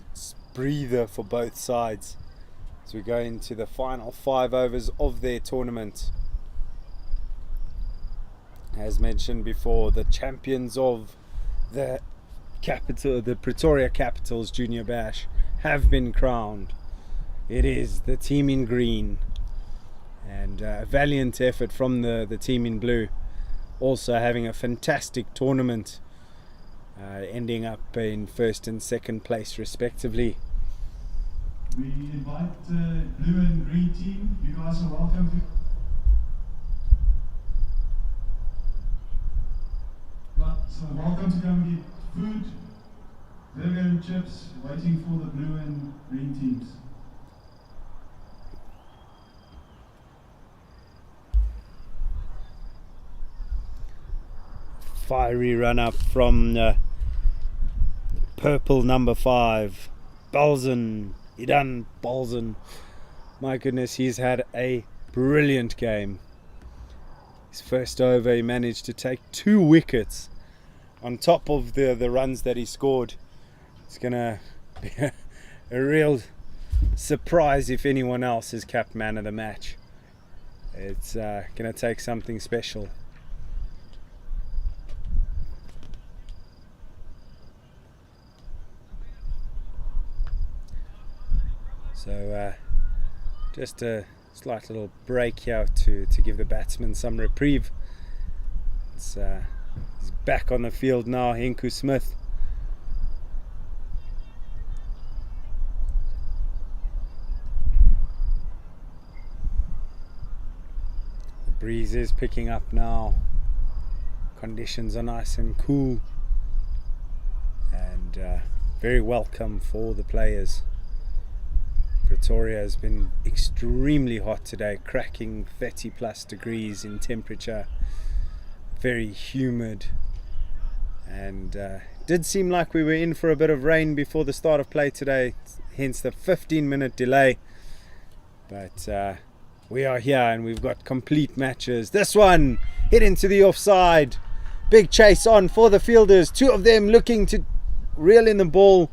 breather for both sides as we go into the final 5 overs of their tournament. As mentioned before, the champions of the Pretoria Capitals Junior Bash have been crowned. It is the team in green, and a valiant effort from the team in blue. Also having a fantastic tournament, ending up in first and second place respectively. We invite the blue and green team. You guys are welcome to come get food, burger and chips, waiting for the blue and green teams. Fiery run up from purple number 5, Balzen, Idan Balzen. My goodness, he's had a brilliant game. His first over, he managed to take 2 wickets on top of the runs that he scored. It's gonna be a real surprise if anyone else is capped man of the match. It's gonna take something special. So just a slight little break here to give the batsman some reprieve. He's back on the field now, Henku Smith. The breeze is picking up now. Conditions are nice and cool, and very welcome for the players. Pretoria has been extremely hot today, cracking 30 plus degrees in temperature, very humid, and did seem like we were in for a bit of rain before the start of play today, hence the 15-minute delay. But we are here and we've got complete matches. This one hit into the offside. Big chase on for the fielders, 2 of them looking to reel in the ball.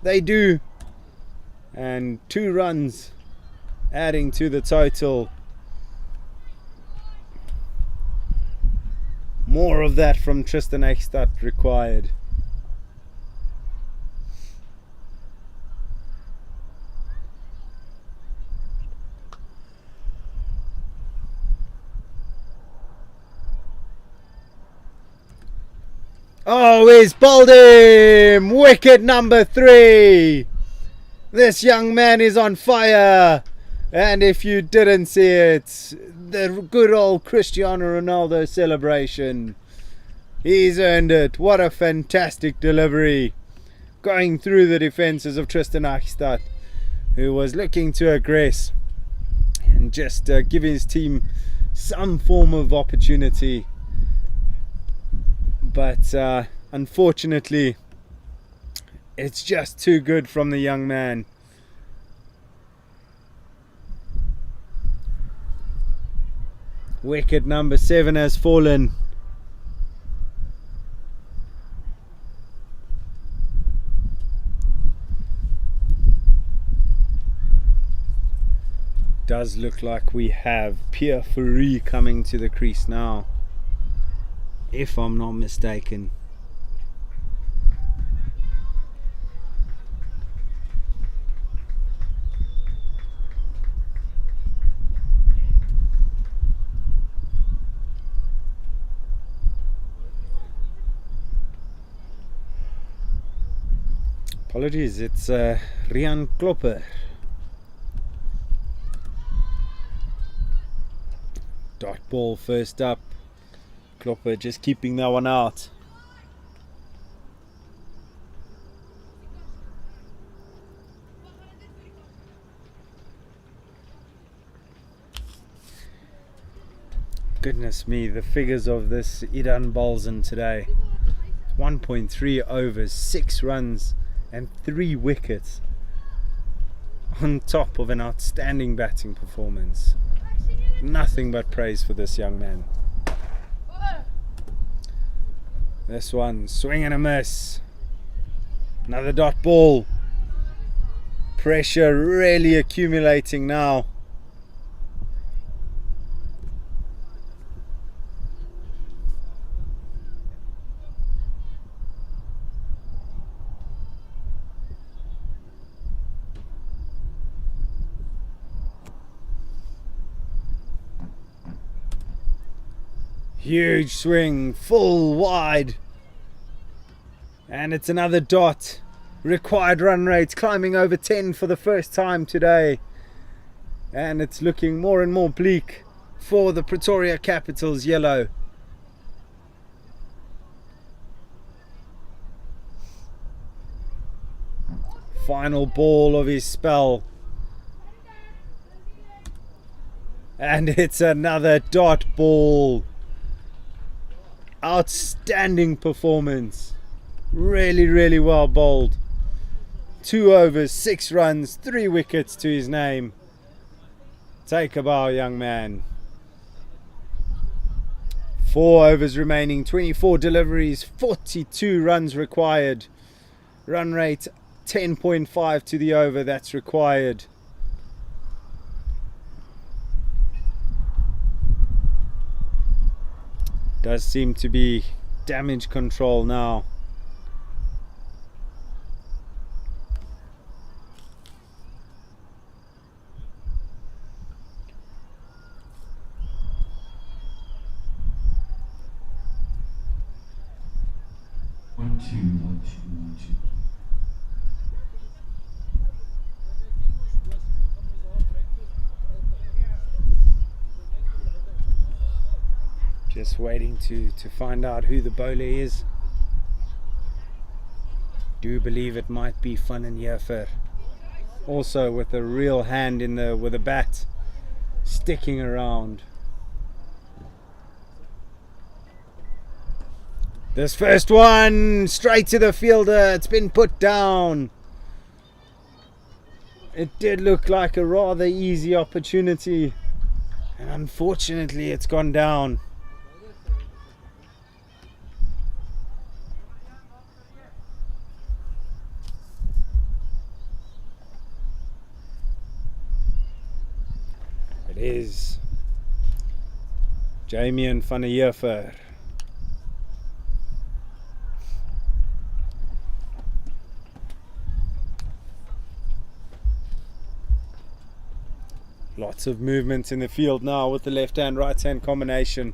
They do. And 2 runs adding to the total. More of that from Tristan Ekstad required. Oh, he's bowled him! Wicket number 3. This young man is on fire. And if you didn't see it, the good old Cristiano Ronaldo celebration. He's earned it. What a fantastic delivery. Going through the defences of Tristan Achstad, who was looking to aggress and just give his team some form of opportunity. But unfortunately, it's just too good from the young man. Wicket number 7 has fallen. Does look like we have Pierre Fourie coming to the crease now, if I'm not mistaken. Apologies, it's Rian Klopper. Dot ball first up. Klopper just keeping that one out. Goodness me, the figures of this Idan Balzan today. 1.3 overs, 6 runs and 3 wickets. On top of an outstanding batting performance. Nothing but praise for this young man. This one, swing and a miss. Another dot ball. Pressure really accumulating now. Huge swing, full wide. And it's another dot. Required run rates climbing over 10 for the first time today. And it's looking more and more bleak for the Pretoria Capitals yellow. Final ball of his spell. And it's another dot ball. Outstanding performance. Really well bowled. 2 overs, 6 runs, 3 wickets to his name. Take a bow, young man. 4 overs remaining, 24 deliveries, 42 runs required. Run rate 10.5 to the over, that's required. Does seem to be damage control now. One, two. Just waiting to find out who the bowler is. Do believe it might be Van den Heever. Also with a real hand with a bat sticking around. This first one straight to the fielder. It's been put down. It did look like a rather easy opportunity, and unfortunately it's gone down. It is Jamie Van den Heever. Lots of movement in the field now with the left hand right hand combination.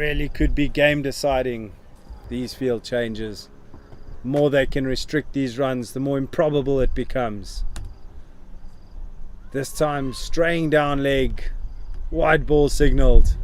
really could be game deciding, these field changes. The more they can restrict these runs, the more improbable it becomes. This time straying down leg, wide ball signalled.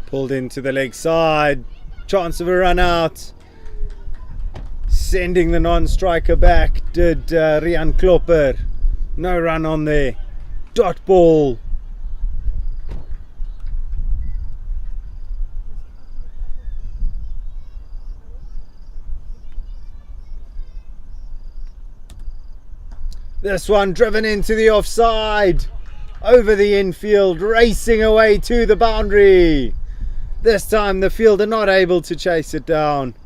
Pulled into the leg side, chance of a run out, sending the non-striker back, did Rian Klopper. No run on there, dot ball. This one driven into the offside, over the infield, racing away to the boundary. This time the fielder not able to chase it down.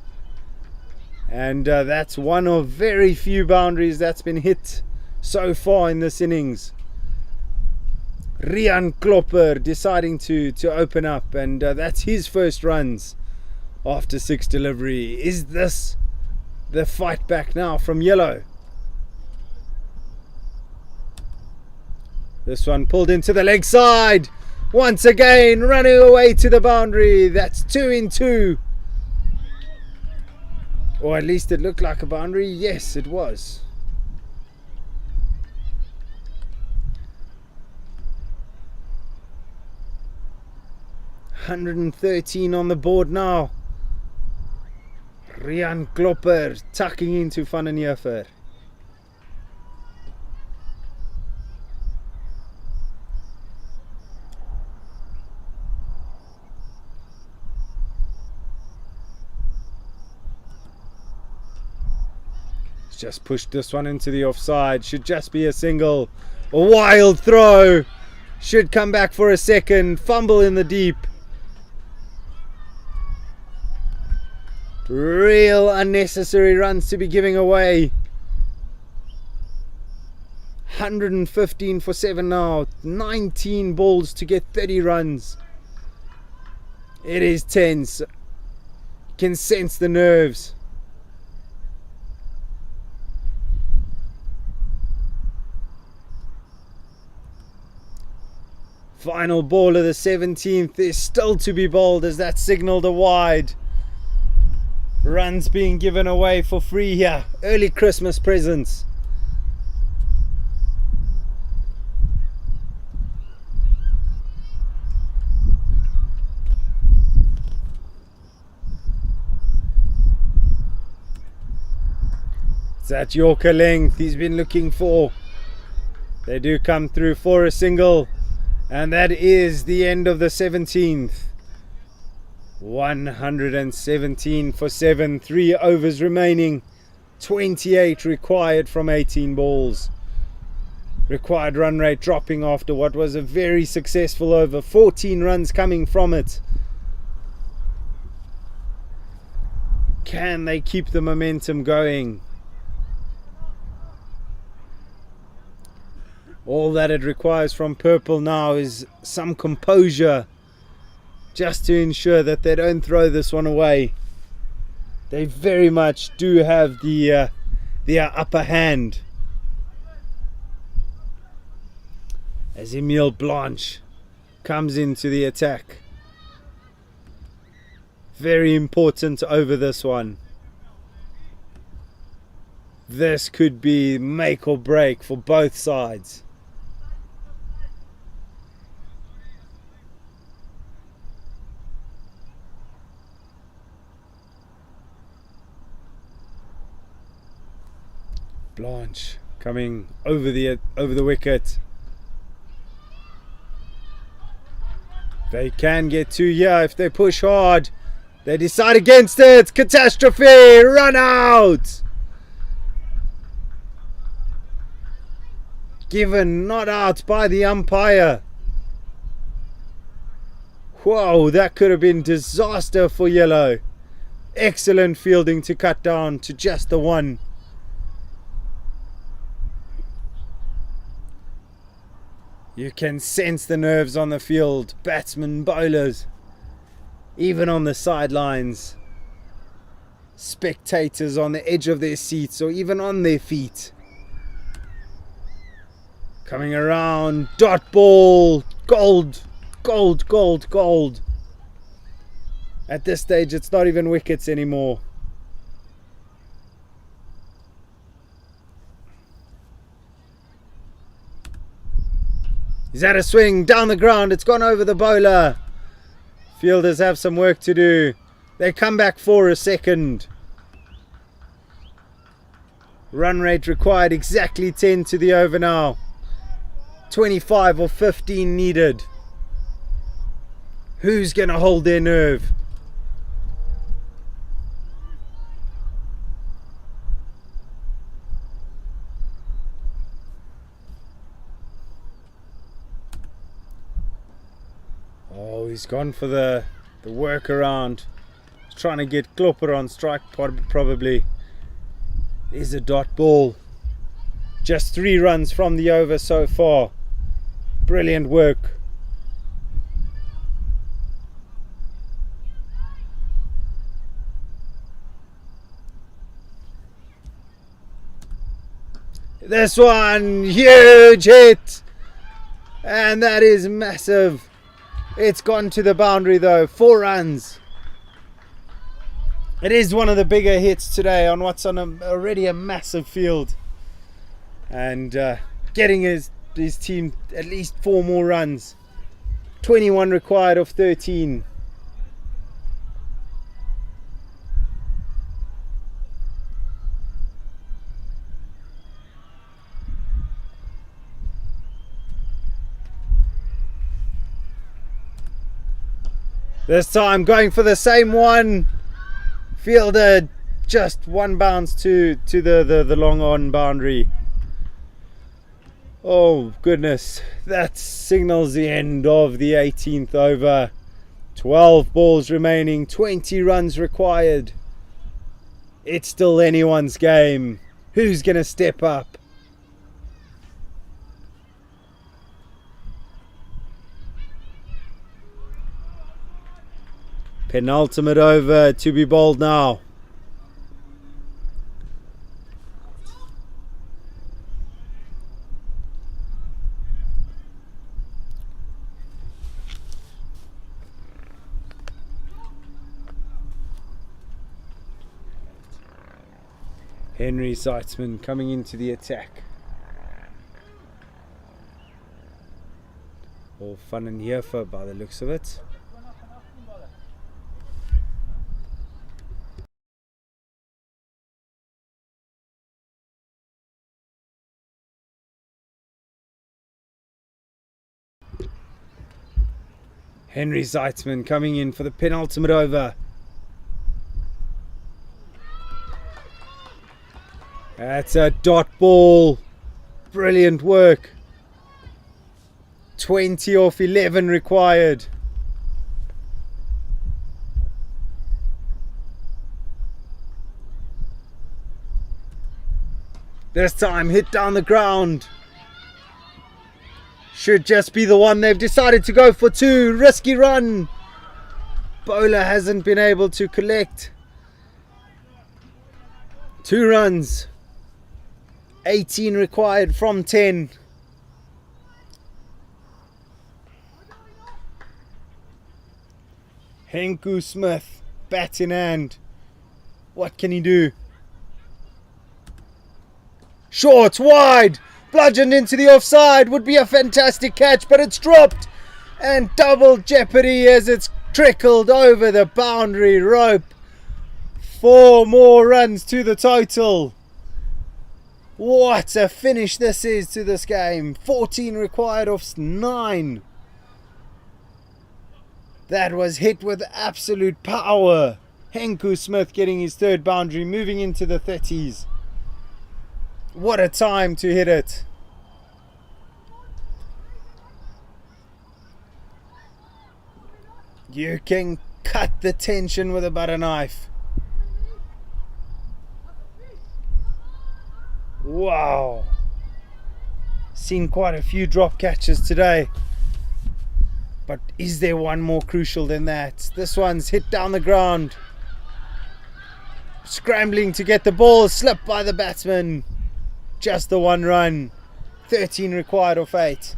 And that's one of very few boundaries that's been hit so far in this innings. Rian Klopper deciding to open up, and that's his first runs after 6 delivery. Is this the fight back now from yellow? This one pulled into the leg side. Once again, running away to the boundary. That's 2 in 2. Or at least it looked like a boundary. Yes, it was. $113 on the board now. Rian Klopper tucking into Van den Heever. Just pushed this one into the offside. Should just be a single. A wild throw. Should come back for a second. Fumble in the deep. Real unnecessary runs to be giving away. 115 for 7 now. 19 balls to get 30 runs. It is tense. You can sense the nerves. Final ball of the 17th is still to be bowled as that signalled a wide. Runs being given away for free here. Early Christmas presents. It's that Yorker length he's been looking for. They do come through for a single. And that is the end of the 17th. 117 for 7, 3 overs remaining. 28 required from 18 balls. Required run rate dropping after what was a very successful over. 14 runs coming from it. Can they keep the momentum going? All that it requires from Purple now is some composure, just to ensure that they don't throw this one away. They very much do have the upper hand. As Emile Blanche comes into the attack. Very important over this one. This could be make or break for both sides. Blanche coming over the wicket. They can get 2 here if they push hard. They decide against it. Catastrophe! Run out! Given not out by the umpire. Whoa, that could have been disaster for yellow. Excellent fielding to cut down to just the 1. You can sense the nerves on the field, batsmen, bowlers, even on the sidelines. Spectators on the edge of their seats or even on their feet. Coming around, dot ball, gold, gold, gold, gold. At this stage, it's not even wickets anymore. He's had a swing down the ground. It's gone over the bowler. Fielders have some work to do. They come back for a second. Run rate required exactly 10 to the over now. 25 or 15 needed. Who's going to hold their nerve? Oh, he's gone for the workaround. He's trying to get Klopper on strike probably. There's a dot ball. Just 3 runs from the over so far. Brilliant work. This one, huge hit. And that is massive. It's gone to the boundary though. 4 runs. It is one of the bigger hits today on what's on already a massive field. And getting his team at least 4 more runs. 21 required of 13. This time going for the same one. Fielder just 1 bounce to the long on boundary. Oh goodness, that signals the end of the 18th over. 12 balls remaining, 20 runs required. It's still anyone's game. Who's going to step up? Penultimate over to be bowled now. Henry Seitzman coming into the attack. All fun and Heerfer by the looks of it. Henry Seitzman coming in for the penultimate over. That's a dot ball. Brilliant work. 20 off 11 required. This time hit down the ground. Should just be the one. They've decided to go for 2. Risky run. Bowler hasn't been able to collect. 2 runs. 18 required from 10. Henku Smith, bat in hand. What can he do? Short, wide. Bludgeoned into the offside. Would be a fantastic catch, but it's dropped. And double jeopardy as it's trickled over the boundary rope. 4 more runs to the total. What a finish this is to this game. 14 required off 9. That was hit with absolute power. Henku Smith getting his 3rd boundary, moving into the 30s. What a time to hit it. You can cut the tension with a butter knife. Wow. Seen quite a few drop catches today. But is there one more crucial than that? This one's hit down the ground. Scrambling to get the ball, slipped by the batsman. Just the one run. 13 required off 8.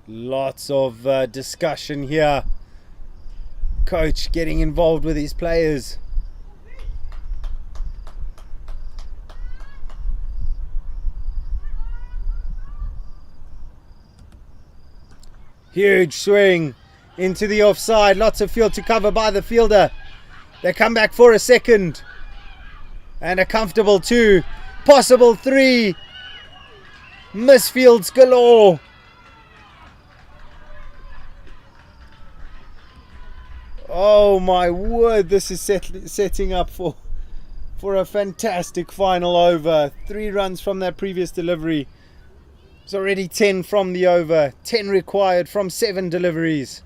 Lots of discussion here. Coach getting involved with his players. Huge swing into the offside. Lots of field to cover by the fielder. They come back for a second. And a comfortable 2. Possible 3. Misfields galore. Oh my word, this is setting up for a fantastic final over. 3 runs from that previous delivery. It's already 10 from the over. 10 required from 7 deliveries.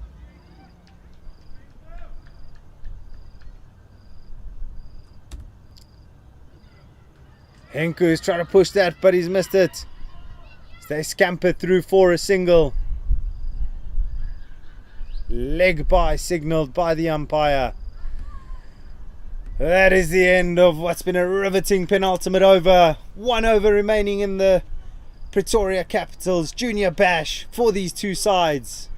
Henku's trying to push that, but he's missed it. They scamper through for a single. Leg by signalled by the umpire. That is the end of what's been a riveting penultimate over. 1 over remaining in the Pretoria Capitals Junior Bash for these two sides.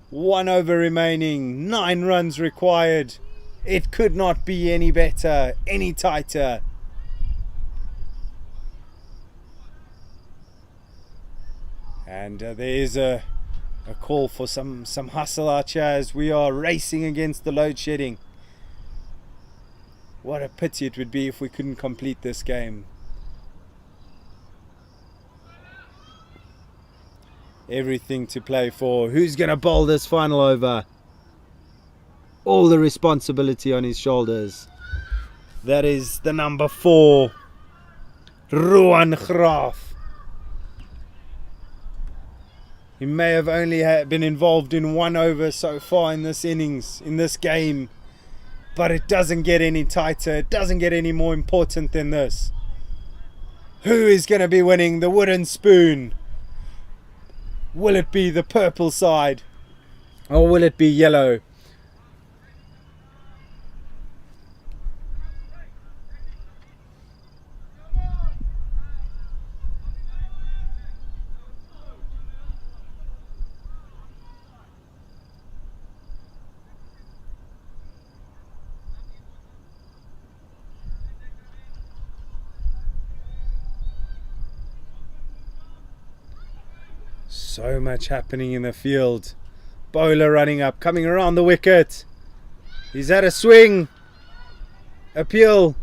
1 over remaining, 9 runs required. It could not be any better, any tighter. And there is a call for some hustle out here as we are racing against the load shedding. What a pity it would be if we couldn't complete this game. Everything to play for. Who's going to bowl this final over? All the responsibility on his shoulders. That is the number 4, Ruan Graaf. He may have only been involved in 1 over so far in this innings, in this game. But it doesn't get any tighter. It doesn't get any more important than this. Who is going to be winning the wooden spoon? Will it be the purple side? Or will it be yellow? So much happening in the field. Bowler running up, coming around the wicket. He's had a swing. Appeal.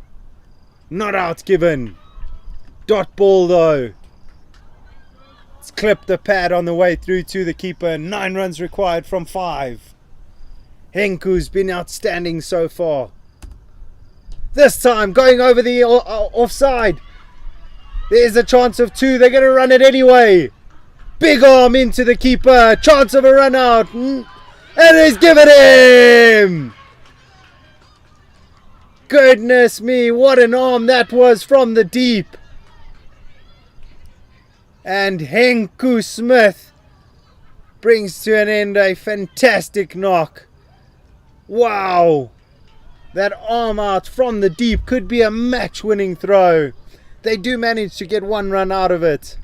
Not out given. Dot ball though. It's clipped the pad on the way through to the keeper. 9 runs required from 5. Henku's been outstanding so far. This time going over the offside. There's a chance of 2. They're going to run it anyway. Big arm into the keeper. Chance of a run out. And he's given him. Goodness me, what an arm that was from the deep. And Henku Smith brings to an end a fantastic knock. Wow. That arm out from the deep could be a match-winning throw. They do manage to get 1 run out of it.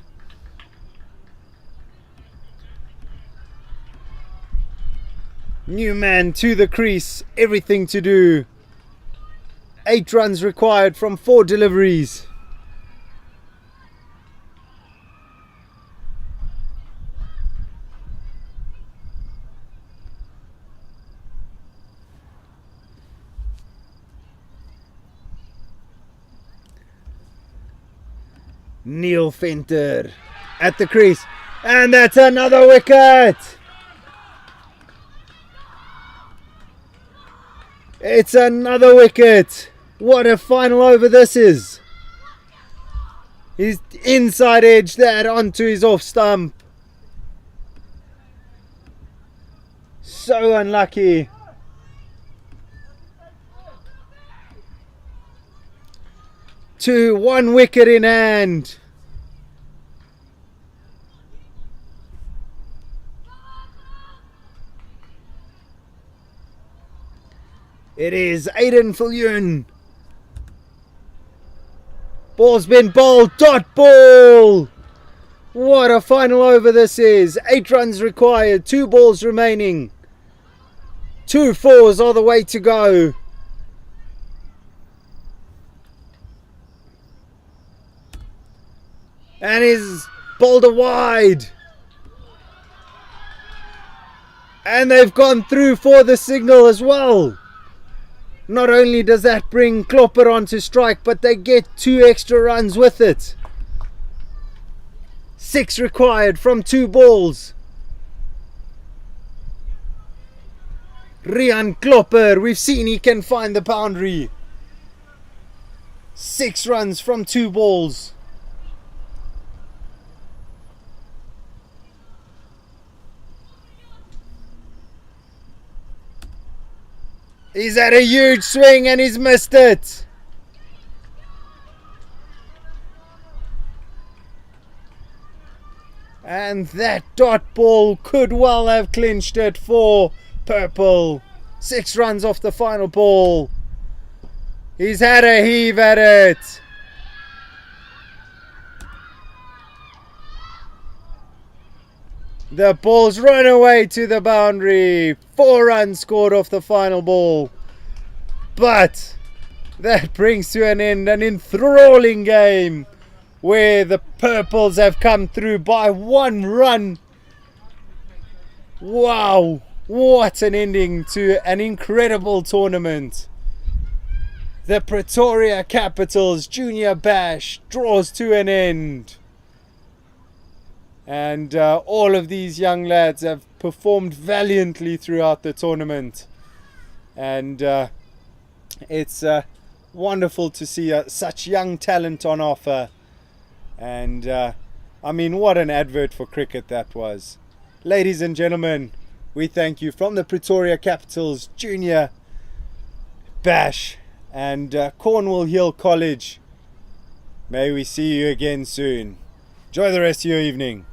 New man to the crease, everything to do. 8 runs required from 4 deliveries. Neil Venter at the crease, and that's another wicket. It's another wicket. What a final over this is. He's inside edge that onto his off stump. So unlucky. One wicket in hand. It is Aiden Fillion. Ball's been bowled. Dot ball. What a final over this is. 8 runs required. 2 balls remaining. 2 fours are the way to go. And is bowled a wide. And they've gone through for the signal as well. Not only does that bring Klopper onto strike, but they get 2 extra runs with it. 6 required from 2 balls. Rian Klopper, we've seen he can find the boundary. 6 runs from 2 balls. He's had a huge swing and he's missed it. And that dot ball could well have clinched it for Purple. 6 runs off the final ball. He's had a heave at it. The ball's run away to the boundary. 4 runs scored off the final ball. But that brings to an end an enthralling game where the Purples have come through by 1 run. Wow, what an ending to an incredible tournament. The Pretoria Capitals Junior Bash draws to an end. And all of these young lads have performed valiantly throughout the tournament. And it's wonderful to see such young talent on offer. And I mean, what an advert for cricket that was. Ladies and gentlemen, we thank you from the Pretoria Capitals Junior Bash and Cornwall Hill College. May we see you again soon. Enjoy the rest of your evening.